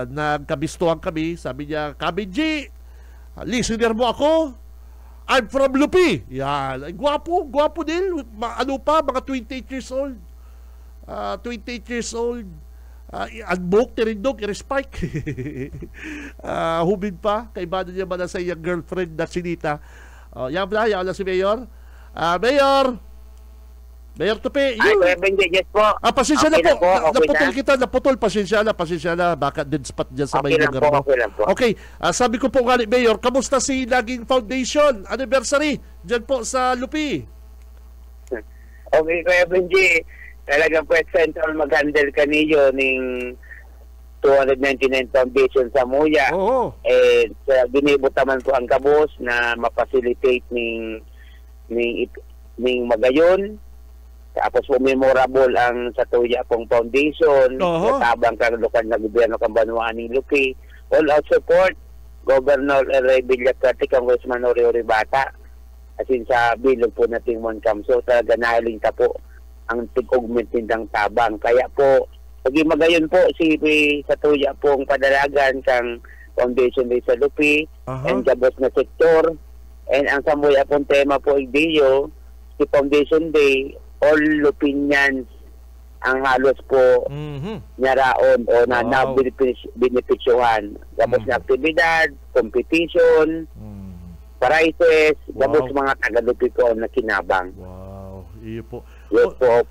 Nagkabistuhan kami, sabi niya, KBG, listener mo ako? I'm from Lupi. Yan. Gwapo din. Mga 28 years old. 28 years old. Unbook, tirindog, i-respike. Hubin pa. Kaibado niya ba na sa iyang girlfriend na sinita. Yan na si Mayor. Mayor Tupi. Yes po. Pasensya na po. Naputol kita. Pasensya na. Baka dead spot dyan sa may lugar mo. Okay. Sabi ko po nga ni Mayor, kamusta si Laging Foundation anniversary dyan po sa Lupi? Okay, Kuya Benji. Talagang po central mag-handle kaniyo ng 299 Foundation sa Muya. Oo. Binibot naman po ang kabos na mapacilitate ng magayon. Tapos po memorable ang sa Tuya pong foundation, katabang kang lokal na gobyerno kang Banwaan ng Lupi. All out support, Governor Ray Villacarte, Congressman Oreo Ribata, asin sa bilog po na Tingmon Kamso, talaga nahiling ta po ang tig-augment nindang tabang. Kaya po, pagi magayon po si sa Tuya pong padalagan kang foundation din sa Lupi, and gabos na sektor, And ang Samboy pong tema po Igdeo, si Foundation Day, all Lupinians ang halos po nyaraon o na benepisyohan. Tapos na aktibidad, competition, prizes, tapos mga Tagalupi ko na kinabang. Wow, iyo po. Yes po.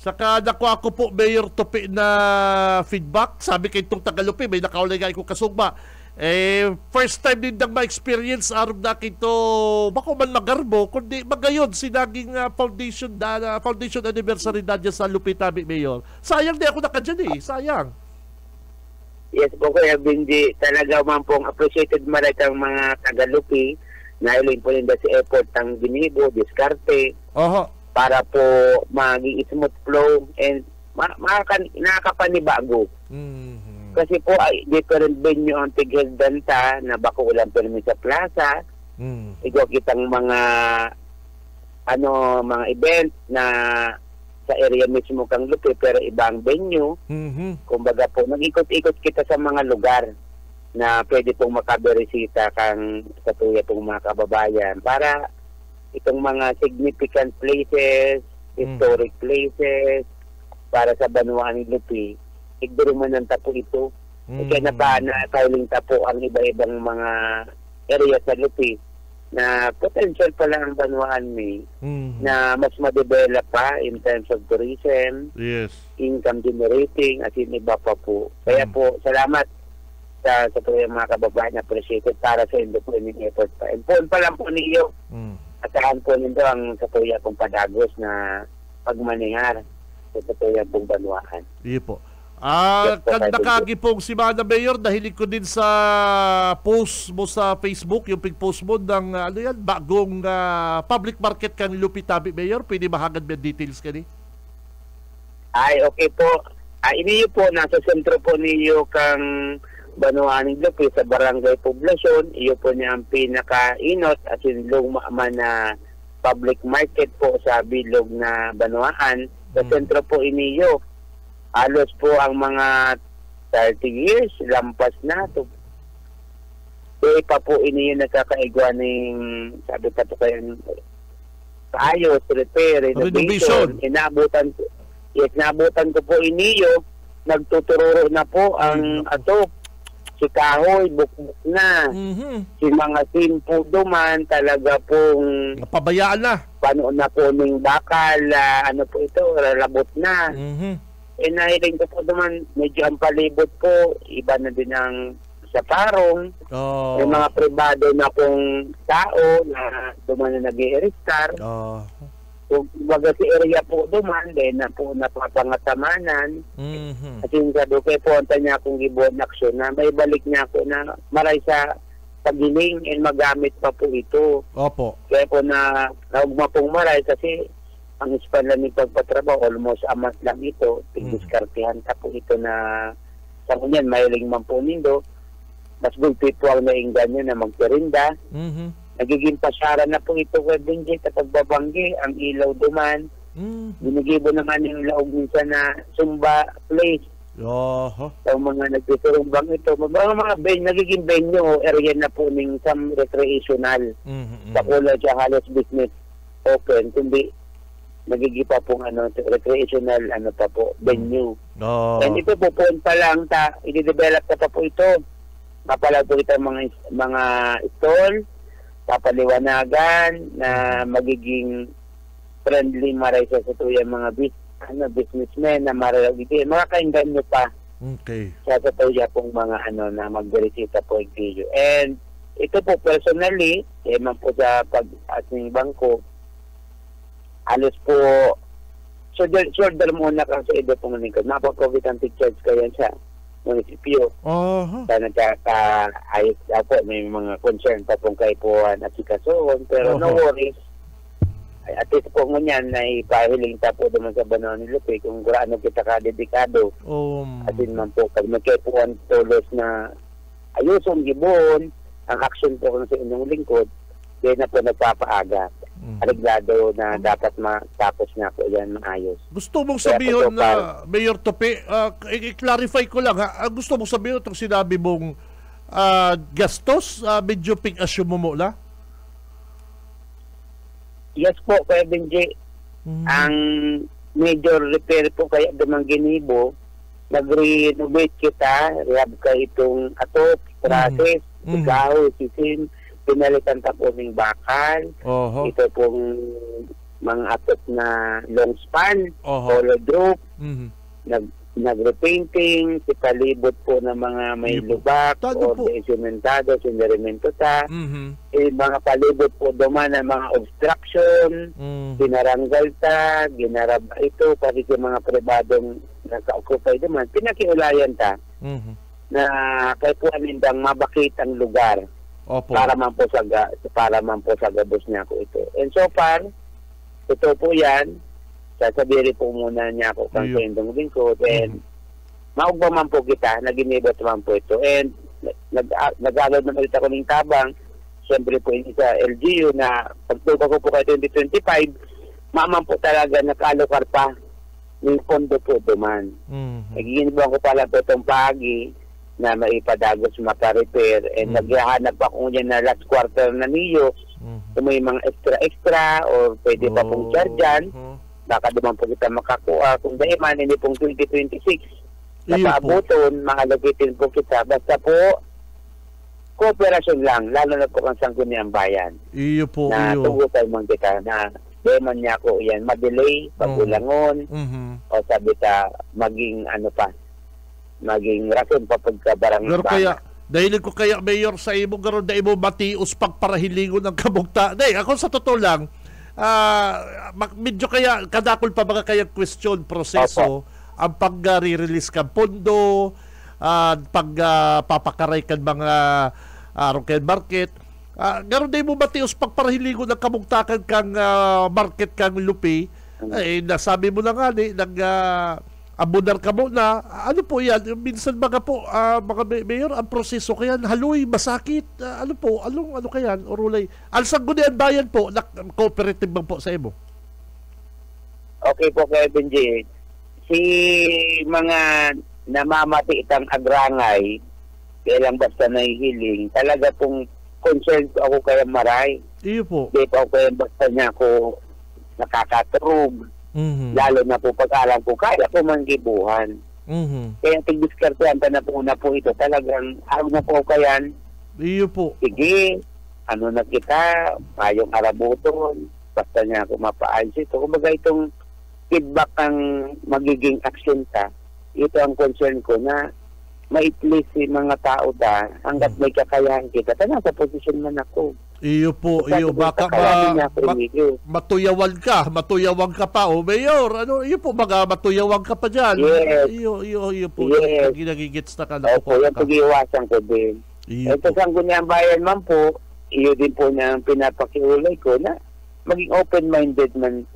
Saka nakuha ko po, Mayor Topi, na feedback. Sabi kay itong Tagalupi, may nakaulay ko kasugba. First time din nang ma-experience arog na kito bako man magarbo kundi magayon sinaging foundation anniversary na dyan sa Lupitabi, Mayor. Sayang di ako nakadyan sayang. Yes po, Kuya Benji, talaga man pong appreciated marat ang mga Tagalupi na iling po nila si effort ang ginibo, diskarte para po maging smooth flow and nakakapanibago. Kasi po ay different venue ang Tigil Danta na bako ulang permis sa plaza. Ikaw kitang mga mga event na sa area mismo kang Lupi pero ibang venue. Kumbaga po nag-ikot-ikot kita sa mga lugar na pwede pong makaberesita kang sa tuya pong mga kababayan para itong mga significant places, historic places para sa Banwaan ni Lupi. Igduruman ng tapo ito. Kaya na-filing tapo ang iba-ibang mga area sa Lupi na potential pala ang Banwaan na mas ma-develop pa in terms of tourism, income generating, at yung iba pa po. Kaya po, salamat sa mga kababayan na appreciated para sa indo po yung effort pa. And po pa lang po niyo, asahan po nito ang sa tuya pong padagos na pagmaningar sa tuya pong Banwaan. Iyo po. Nakagi pong si Mana Mayor, nahilig ko din sa post mo sa Facebook, yung pig-post mo ng bagong public market kan Lupitabi, Mayor. Pwede mahagad may details ka ni? Ay, okay po. Iniyo po, nasa sentro po niyo kang Banwaan ng Lupi sa Barangay Poblasyon. Iyo po niya ang pinaka-inot at yung man na public market po sa bilog na Banwaan. Sa sentro po iniyo. Halos po ang mga 30 years, lampas na ito. Pa po iniyo nakakaigwa ng, sabi pa ito kayo, ayos, repair, renovation. Inabutan ko po iniyo, nagtutururo na po ang si kahoy, bukbuk na. Si mga simpo duman, talaga pong napabayaan na. Panoon na po ng bakal, po ito, labot na. Nahiling ko po naman, medyo ang palibot po, iba na din ang sa parong. May mga pribado na pong tao na duman na nag-i-restart. Kung baga si area po duman, din na po napapangatamanan. At yung sabi ko, punta niya akong gibon aksyon na may balik niya ako na maray sa pagiling and magamit pa po ito. Kaya po na naugma pong maray kasi ang ispan lang ng pagpatrabaho, almost a month lang ito. Diskartihan ka po ito na sa kunyan, mahiling man po nindo. Mas gulpit po ang nainggan nyo na magtirinda. Nagiging pasyara na po ito kay Benji kapag babanggi, ang ilaw duman. Binigibo naman yung laog minsan na Sumba Place. Ang mga nagtiturumbang ito. Mga nagiging venue, area na po ng some recreational. Sa kulay siya halos business open. Kundi nagigipa pong recreational pa po venue. And ito po pa lang i-develop pa po ito. Mapalag po ito mga stall, papaliwanagan na magiging friendly maray sa tuyang mga businessmen na maray ito. Mga kainggan nyo pa. Sa tuya pong mga na magberesita po yung video. And ito po personally, man po sa pag-ating bangko, alos po, shoulder muna kasi ito pong nangikot. Napag-COVID ang charge kayo sa munisipyo. Sa nagkaka-ayos po, may mga concern pa pong kaipuan at sikasoon. Pero no worries. At least po ngunyan na ipahiling tapo naman sa Banwaan ni Lupi kung ano kita ka-dedikado. At din man po, pag magkaipuan tulos na ayusong gibon, ang action po sa inyong lingkod, kaya na po nagpapaaga. Arreglado na dapat matapos na po yan maayos. Gusto mong sabihin na, Mayor Tope, i-clarify ko lang gusto mong sabihin itong sinabi mong gastos, medyo pig-assume mo mula? Yes po, Kuya Benji. Ang major repair po kaya dumang Ginibo, nag-renovate kita, rehab ka itong atok, traces, kahoy, sisin, pinalitan ta po ng bakal. Ito pong mga atok na long span, hollow drop, nag-repainting, palibot po ng mga may lubak o sementado, sinderimento ta. Mga palibot po duman ng mga obstruction, pinaranggal ta, ginaraba ito, pati yung mga pribadong naka-occupy duman, pinakiulayan ta na kay po anindang mabakit ang lugar para man po sa gabos niya ko ito. And so far, ito po yan, sasabihin po muna niya ako kang sendong lingkod, and maugba man po kita, naginibot man po ito, and nag-alod naman ulit ako ng tabang, siyempre po hindi sa LGU na pagtuka ko po kay 2025, maman po talaga nakalokar pa ng pondo po duman. Nagiginibang ko pala po itong pagi na maipadagos maka-repair, and naghahanap ako niya na last quarter na niyo, kung may mga extra or pwede pa pong charge baka duman po kita makakuha. Kung dahil man, hindi pong 2026 na paabuton, maalokitin po kita. Basta po, kooperasyon lang, lalo na po ang sangguniang bayan. Iyo po, na tugutan man kita na dahil man niya ko yan, madelay, pagulangon, o sabi ta, maging ano pa, maging rason pa pagkabarang pero kaya, dahil ko kaya mayor sa imo garon na imo matius pagparahilingon ng kabugta. Day, ako sa totoo lang, medyo kaya kadakol pa mga kaya question proseso ang pag-re-release ka pondo, pagpapakaray kan mga rocket market. Garon na imo matius pagparahilingon ng kabugtakan kang market kang lupi. Nasabi mo na nga abunar ka mo na, ano po yan, minsan mga po, mga mayor, ang proseso kaya, haloy, masakit, ano po, ano kaya, orulay. Ang sanggunian bayan po, cooperative bang po sa imo? Okay po, Kuya Benji. Si mga namamati itang agrangay, kailang basta nahihiling, talaga pong concerned ako kaya maray. Iyo po. Di pa ako kaya basta niya ako nakakaturog. Lalo na po pag-alam ko, kaya po manggibuhan. Kaya tigdiskartuhan pa na po ito. Talagang araw na po kayan. Iyo po. Sige, ano na kita, mayong arabuton, basta niya ako mapaayos ito. Kumbaga itong feedback ang magiging action ta, ito ang concern ko na ma-please si mga tao da hanggat may kakayahan kita. Tanang sa posisyon man ako. Iyo po, iyo baka matuyawan ka pa o mayor, ano, iyo po baga matuyawan ka pa diyan. Yes. Iyo po, yes. Ginagigits na ka na po. Yung pag-iwasan ko din. Ito sa Sangguniang Bayan man po, iyo din po na pinapakiulay ko na maging open-minded man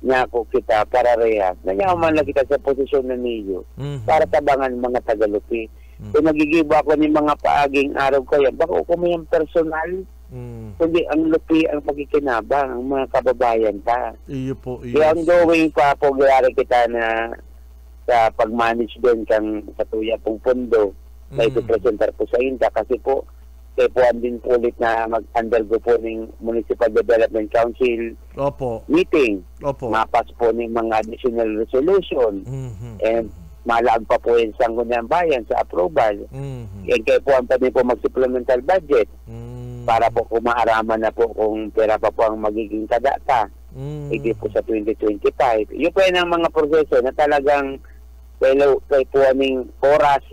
niya ako kita para rehab. Nanyaman lang kita sa posisyon na niyo para tabangan mga Tagalupi. Kung nagigiba ako ng mga paaging araw ko yan, baka ako may personal, kundi ang lupi ang pagkikinabang, ang mga kababayan pa. Iyo po, iyo. Kaya ang going pa po, gayari kita na sa pag-manage din kang patuya pong pondo na ipipresentar po sa INTA kasi po, kaya po din po ulit na mag-undergo po ng Municipal Development Council meeting. Mapas po ng mga additional resolution. And malag pa po yung Sangguniang Bayan sa approval. And kaya po ang pwede po mag-supplemental budget para po kumaaraman na po kung pera pa po ang magiging kadata. Hindi po sa 2025. Yun po yung mga proseso na talagang kaya po aming oras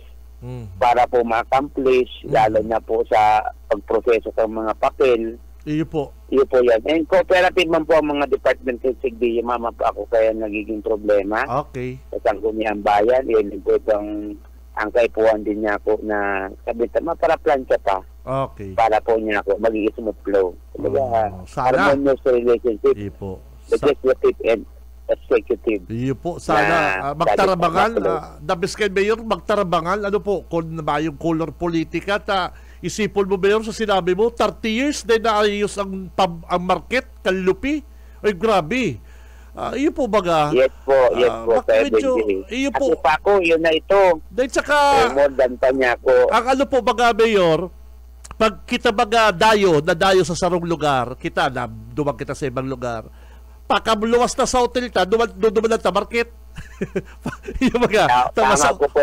para po ma-accomplish, lalo na po sa pagproseso ng mga papel. Iyo po. Iyo po yan. And cooperative man po ang mga department sa SIGD, mama pa ako kaya nagiging problema. Okay. Sa Sangguniang Bayan, yun po itong ang kaipuan din niya ako na sabi tama para plancha pa. Okay. Para po niya ako magiging smooth flow. Harmonious relationship. Iyo po. Legislative and executive. Iyo po, sana magtarabangan, Dabiskay Mayor, magtarabangan, ano po, kung ba yung color politika, isipon mo Mayor sa sinabi mo, 30 years din naayos ang market, kalupi, ay grabe. Iyo po baga. Yes po, iyo po. Pa ako, yun na ito. Dahil saka, more than pa niya ako. Ang ano po baga Mayor, pag kita baga dayo sa sarong lugar, kita na dumang kita sa ibang lugar. Pagkaluwas na sa hotel ta, duman na ta market. Yung mga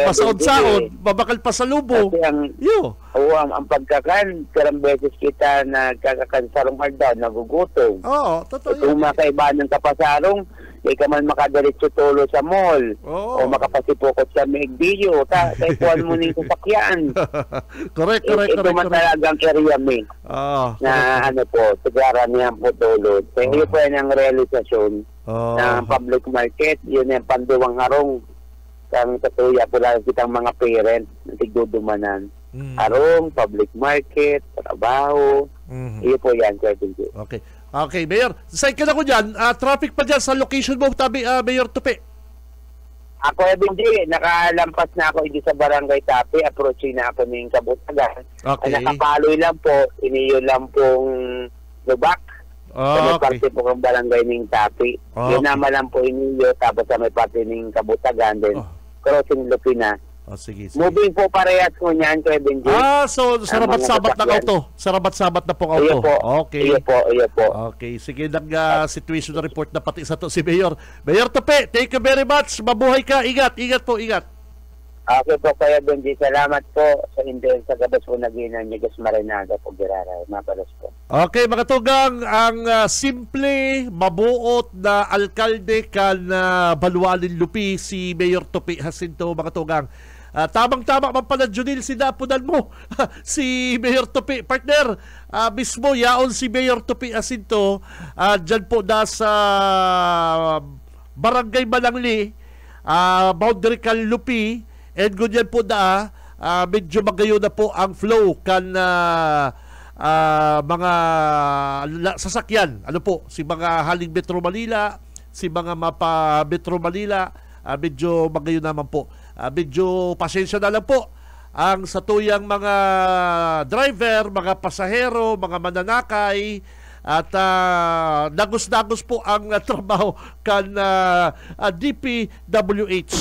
masaod-saod, babakal pa sa lubo. Ang pagkakan, karang beses kita nagkakakan sarong hagdan, nagugutom. Oo, totoo yun. Kung makaiba ng kapasarong, di ka man makadiretso tulo sa mall. O makapasipukot sa Megdio. Taipuan mo ng sasakyan. Correct. Ito man talagang area me. Na sigara niyan po tulo. Kaya po yan ang realisasyon ng public market. Yun yung panduwang harong. Kang katuya po lang kitang mga parents na tigdudumanan. Harong, public market, trabaho. Iyo po yan, Kuya Benji. Okay, Mayor. Saan ka na ko dyan? Traffic pa dyan sa location mo, Mayor Tupi. Ako, Benji, nakalampas na ako sa Barangay Tapi. Approaching na ako ng Kabutagan. Nakapaloy lang po. Iniyo lang pong lubak. Sa may parte po ng Barangay ng Tapi. Yun naman lang po iniyo. Tapos sa may parte ng Kabutagan. Then, crossing Lupina. Sige. Moving po parehas ko niyan, Kuya Benji. So sarabat-sabat na auto. Sarabat-sabat na pong auto. Iyo po. Okay, sige, situation report na pati sa to si Mayor. Mayor Tupi, thank you very much. Mabuhay ka. Ingat po. Okay po, Kuya Benji. Salamat po sa Indian sa gabas po naginan ni Gus Marinaga po Giraray. Mapalas po. Okay, mga tugang, ang simple, mabuot na alkalde kan Balualin Lupi, si Mayor Tupi Jacinto, mga tugang. Tamang-tama man pala, Junil, sinapunan mo si Mayor Tupi, partner. Mismo, yaon si Mayor Tupi Jacinto, dyan po sa Barangay Malangli, boundary kan Lupi, and ganyan po medyo magayo na po ang flow kan mga sasakyan. Si mga haling Metro Manila, si mga mapa Metro Manila, medyo magayo naman po. Medyo pasensya na lang po ang satuyang mga driver, mga pasahero, mga mananakay, at dagos-dagos po ang trabaho kan DPWH.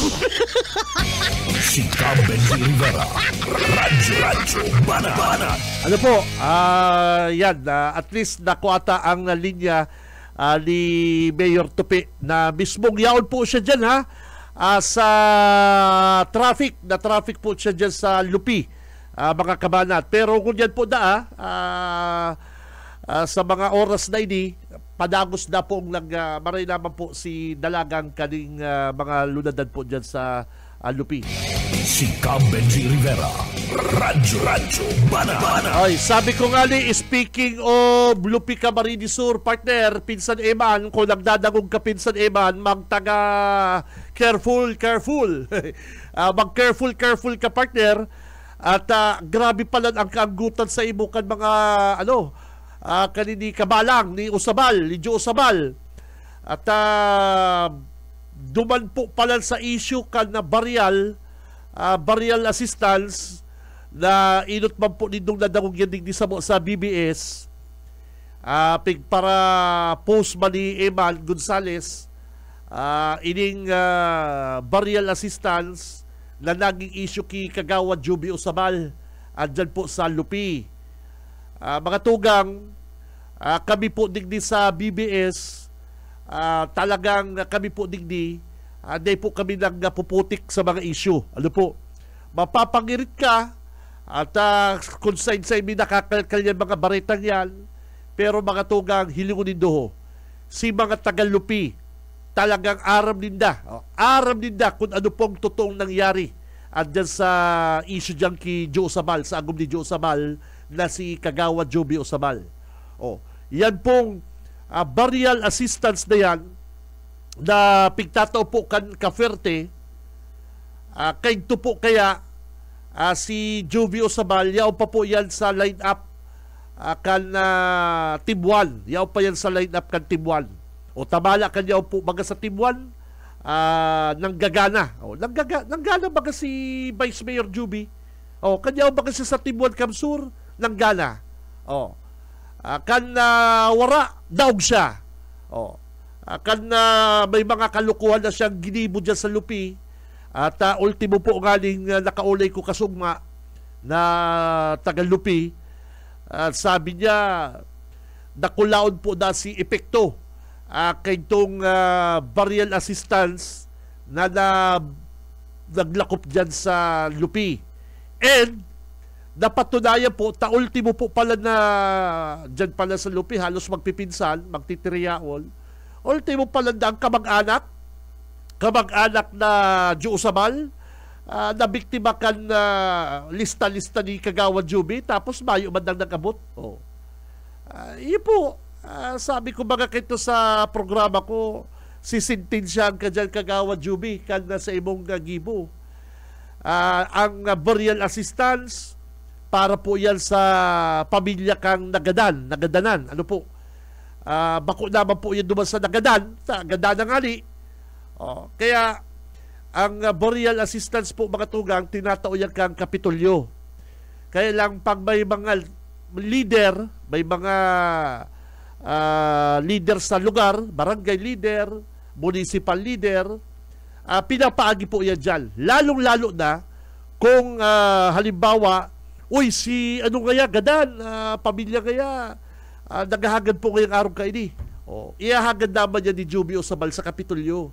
Si Benji Rivera, Radyo Banat. Yan, at least nakuha ang linya ni Mayor Tupi na mismong yaon po siya dyan sa traffic po siya dyan sa Lupi, mga kabanat. Pero kung yan po sa mga oras na ini, padagos na po maray naman po si dalagang kaning mga lunadan po dyan sa Lupi. Si Benji Rivera, Radyo Banat. Ay, sabi ko nga speaking of Lupi Camarines Sur, partner, Pinsan Eman, kung nagdadagog ka Pinsan Eman, magtaga careful. Mag-careful ka, partner. At grabe pala ang kaanggutan sa imo kan mga kanini kabalang ni Usabal, ni Joe Usabal. At duman po pala sa issue kan na burial assistance na inot man po nindong nadagog yan digdi sa BBS para post man ni Eman Gonzales ining burial assistance na naging issue ki Kagawad Juby Usabal andyan po sa Lupi. Mga tugang, kami po digdi sa BBS, talagang kami po digdi, hindi po kami nagpuputik sa mga issue. Mapapangirit ka at kung sa'yo nakakalkal yan mga baretang yan, pero mga tugang hilingunin doho. Si mga Tagalupi, talagang aram ninda kung ano pong totoong nangyari andyan sa issue dyan ki Joe Usabal, sa agom ni Joe Usabal na si Kagawad Joby Usabal. Yan pong burial assistance na yan na pigtataw po kan Kaferte, kainto po kaya si Joby Usabal, yaw pa po yan sa line-up kan Team 1. Yaw pa yan sa line-up kan Team 1. Tabala kan yaw po baga sa Team 1 nanggagana. Nanggana baga si Vice Mayor Joby. Kanyaw baga siya sa Team 1 Kamsur nanggana. Wara daog siya. May mga kalukuhan na siyang ginibo dyan sa Lupi. At ultimo po galing nakaulay ko kasugma na taga Lupi. At sabi niya, nakulaon po na si epekto kay itong burial assistance na naglakop dyan sa Lupi. And napatunayan po, ultimo po pala na dyan pala sa Lupi, halos magpipinsan, magtitiriyaon. Ultimo pala na ang kamag-anak na Diosabal, na biktima kan lista-lista ni Kagawad Juby, tapos mayo man lang nag-abot. Yun po, sabi ko baga kito sa programa ko, sisintensyahan ka dyan Kagawad Juby, kan sa imong gibo. Ang burial assistance, para po yan sa pamilya kang nagadanan. Ano po? Bako naman po yan duman sa nagadan ng ali. Kaya, ang burial assistance po mga tugang, tinataoyan kang Kapitolyo. Kaya lang pag may mga leader, may mga leader sa lugar, barangay leader, municipal leader, pinapaagi po yan dyan. Lalong-lalo na kung halimbawa, uy, si ano kaya, gadan, pamilya kaya, naghahagad po ngayong araw ka ini. Iahagad naman yan ni Juby Osabal sa Kapitolyo.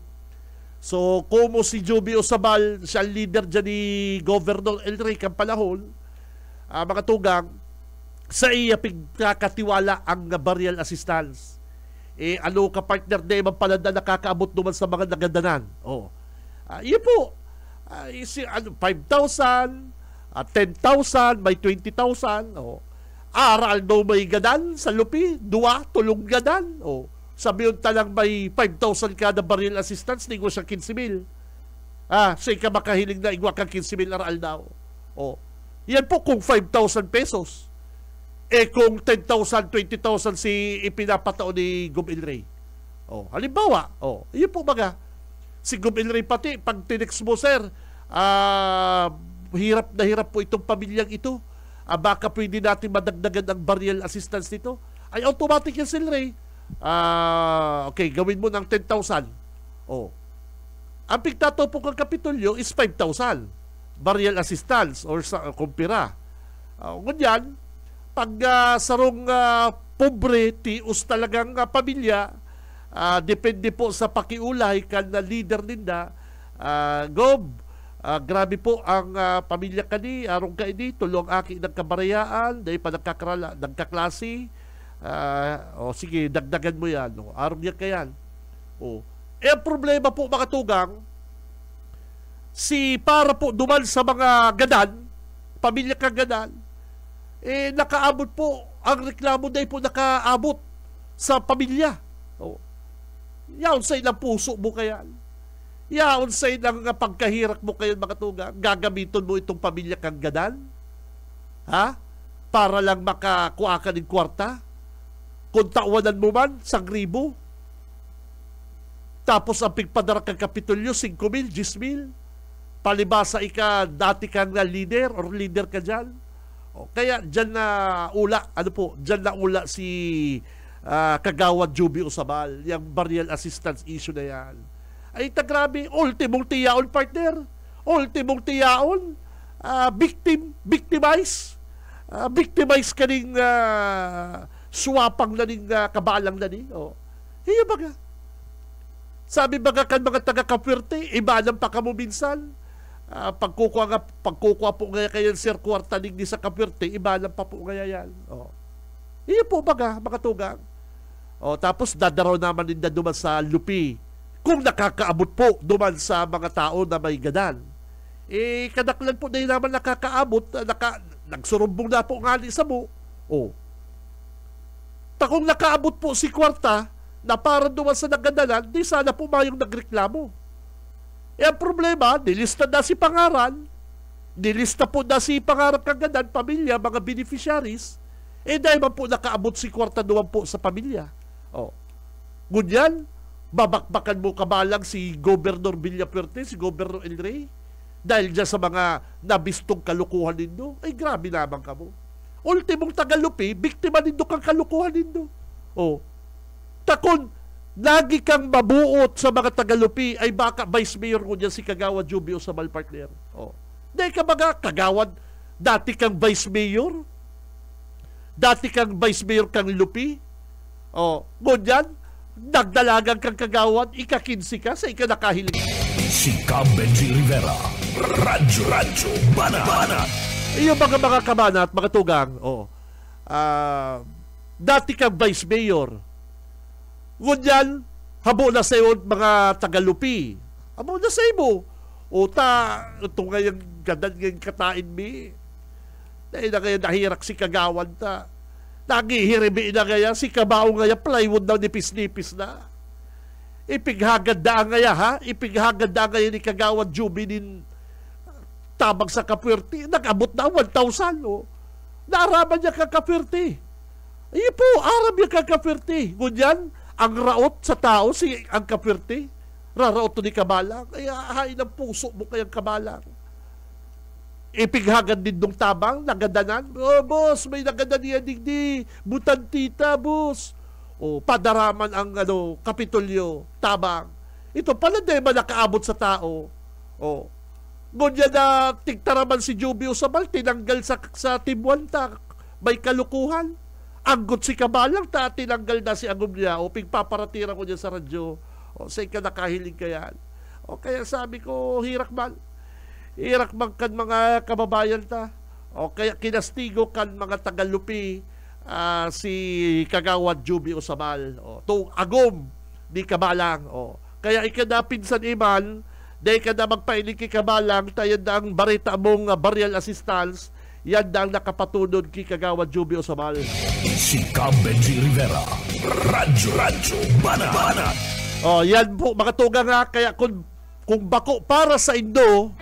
So, kung si Juby Osabal, siya leader dyan ni Governor Enrique ang panahon, mga tugang, sa iya pagkakatiwala ang burial assistance. Ano ka partner na ibang pala na nakakaabot naman sa mga nagandanan. Yun po. 5,000, 10,000, may 20,000. Aral daw may gadan sa Lupi, 2, tulong gadan. Sabi yung talang may 5,000 kada burial assistance, ningwa siya 15,000. Siya ka makahiling na igwa kang 15,000 aral daw. Yan po kung 5,000 pesos. Kung 10,000, 20,000 si ipinapatao ni Gub Ilray. Halimbawa, yun po baga. Si Gub Ilray pati, pag tinext mo, sir, hirap na hirap po itong pamilyang ito. Baka pwede natin madagdagan ang burial assistance nito. Ay, automatic yan si Ilray. Okay, gawin mo ng 10,000. Ang pigtato po kang Kapitolyo is 5,000 burial assistance or sa kumpira. Ngunyan, pag sarong pobre, tius talagang pamilya, depende po sa pakiulay kan na leader ninda, Gob, grabe po ang pamilya kani, arong ka ini, tulong aki ng kabarayaan, dahil pa nagkaklase, sige, dagdagan mo yan. Arong yan kayan. Ang problema po mga tugang, para po duman sa mga gadan, pamilya kang gadan, nakaabot po, ang reklamo dahil po nakaabot sa pamilya. Yaon sa ilang puso mo kayan. Yaon sa ilang pagkahirak mo kayan mga tugang, gagamiton mo itong pamilya kang gadan? Para lang makakuha ka ng kwarta? Kung tawanan mo man, 1,000. Tapos ang pigpadara kang Kapitolyo, 5,000, 10,000. Palibasa dati kang leader or leader ka dyan. Kaya dyan na ula si Kagawad Juby Osabal, yung burial assistance issue na yan. Ay grabe, ultimong tiyaon partner. Ultimong tiyaon, victimize ka ning suwapang na ning kabalang na ni. Hiyo baga. Sabi baga kan mga taga-Kapwerte, ibanan pa ka mo minsan. Pagkukuha po ngaya kayo Sir Kwarta ning sa Kapwerte, ibanan pa po ngaya yan. Hiyo po baga, mga tugang. Tapos dadaraw naman din duman sa Lupi. Kung nakakaabot po duman sa mga tao na may gadan. Kadaklan po na naman nakakaabot, nagsurumbong na po ngali sa mo. Kung nakaabot po si Kwarta na para duman sa nagadalan, di sana po mayong nagreklamo. Ang problema, nilista na si pangaran, nilista po na si pangarap kagadan, pamilya, mga beneficiaries, dahil man po nakaabot si Kwarta duman po sa pamilya. Ngunyan, babakbakan mo kabalang si Governor Villafuerte, si Governor Enrique, dahil dyan sa mga nabistong kalukuhan nindo, ay grabe naman ka mo. Ultimong Tagalupi, biktima nindo kang kalukuhan nindo. Takon, lagi kang mabuot sa mga Tagalupi, ay baka Vice Mayor ko dyan si Kagawad Juby Osabal partner. Dahil ka baga, Kagawad, dati kang Vice Mayor, dati kang Vice Mayor kang Lupi. Ngunyan, nagdalagang kang kagawad, ika-15 ka sa ikanakahiling. Si Cam Benji Rivera, Radyo Banat. Yung mga kabanat, mga tugang, dati kang Vice Mayor. Ngunyan, habo na sa iyo mga Tagalupi. Habo na sa iyo. Ito ngayong gadan ngayong katain mi. Dahil na ngayon nahirak si kagawan ta. Nagihirimi na ngaya si kabao ngaya plywood na nipis-nipis na. Ipighagad na ngaya ha. Ipighagad na ngaya ni kagawan Jubinin tabang sa kapwerte. Nag-abot na 1,000. Naaraman niya kakapwerte. Iyo po, aram niya kakapwerte. Ngunyan, ang raot sa tao ang kapwerte. Raraot to ni kabalang. Kaya hain ang puso mo kayang kabalang. Ipighagad din dong tabang, nagadanan. Boss, may nagadan niya digdi. Butantita, boss. Padaraman ang kapitolyo, tabang. Ito pala di ba nakaabot sa tao? Ngunyan na tigtaraman si Jubio Sabal, tinanggal sa Timwanta. May kalukuhan. Anggot si kabalang, tinanggal na si Agum niya. Pigpaparatiran ko niya sa radyo. Sa ikanakahiling ka yan. Kaya sabi ko, hirak man kan mga kababayan ta. Kaya kinastigo kan mga Tagalupi si Kagawad Jubio Sabal. Tung Agum di kabalang. Kaya ikanapinsan iman, dahil ka na magpailing kay kabalang, tayo na ang barita mong burial assistance, yan na ang nakapatunod kay Kagawad Jubio Sabal. Si Cam Benji Rivera, Radyo Banat. Yan po, mga tuga nga, kaya kung bako para sa Indo,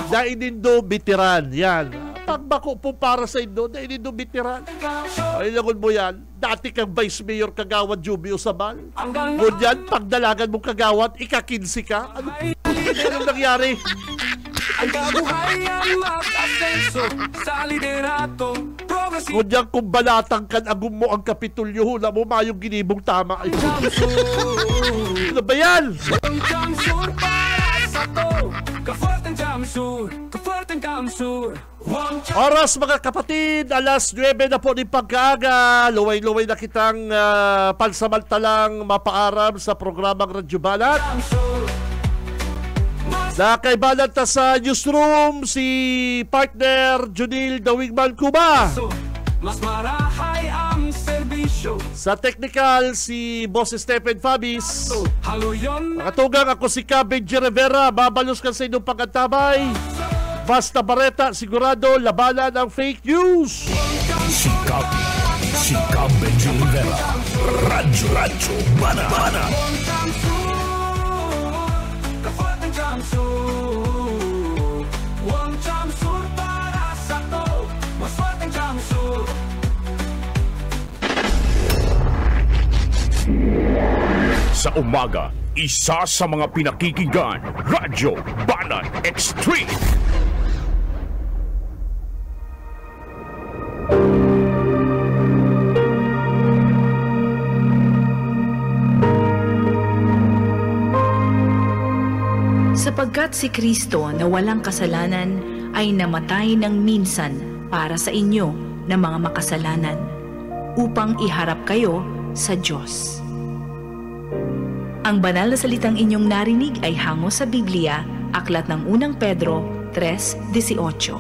na inindo bitiran. Yan. Pag bako po para sa Indo, na inindo bitiran. Ilangon mo yan, dati kang Vice Mayor Kagawad Jubio Sabal. Ngunyan, pagdalagan mong kagawad, ika-15 ka. Anong nangyari? Ang kabuhayan mag-asenso sa liderato. Ngunyan, kung balatang kan agum mo ang kapitulyo, hula mo mayong ginibong tama. Ano ba yan? Oras mga kapatid, alas 9 na po ni pagkaaga. Luway-luway na kitang pansamantalang mapaaram sa programang Radyo Banat. Nakaibalan ta sa newsroom si partner Junil Dawingman Cuba. Mas marahay ang serbisyo. Sa technical si Boss Stephen Fabis. Nakatugang ako si Cam Benji Rivera. Babalos ka sa inyong pagkatabay. Basta Bareta, sigurado labanan ang fake news. Si Cam Benji Rivera, Radyo Banat. Sa umaga, isa sa mga pinakikinggan, Radyo Banat Extreme. Sapagkat si Kristo na walang kasalanan ay namatay ng minsan para sa inyo na mga makasalanan, upang iharap kayo sa Diyos. Ang banal na salitang inyong narinig ay hango sa Biblia, aklat ng unang Pedro 3:18.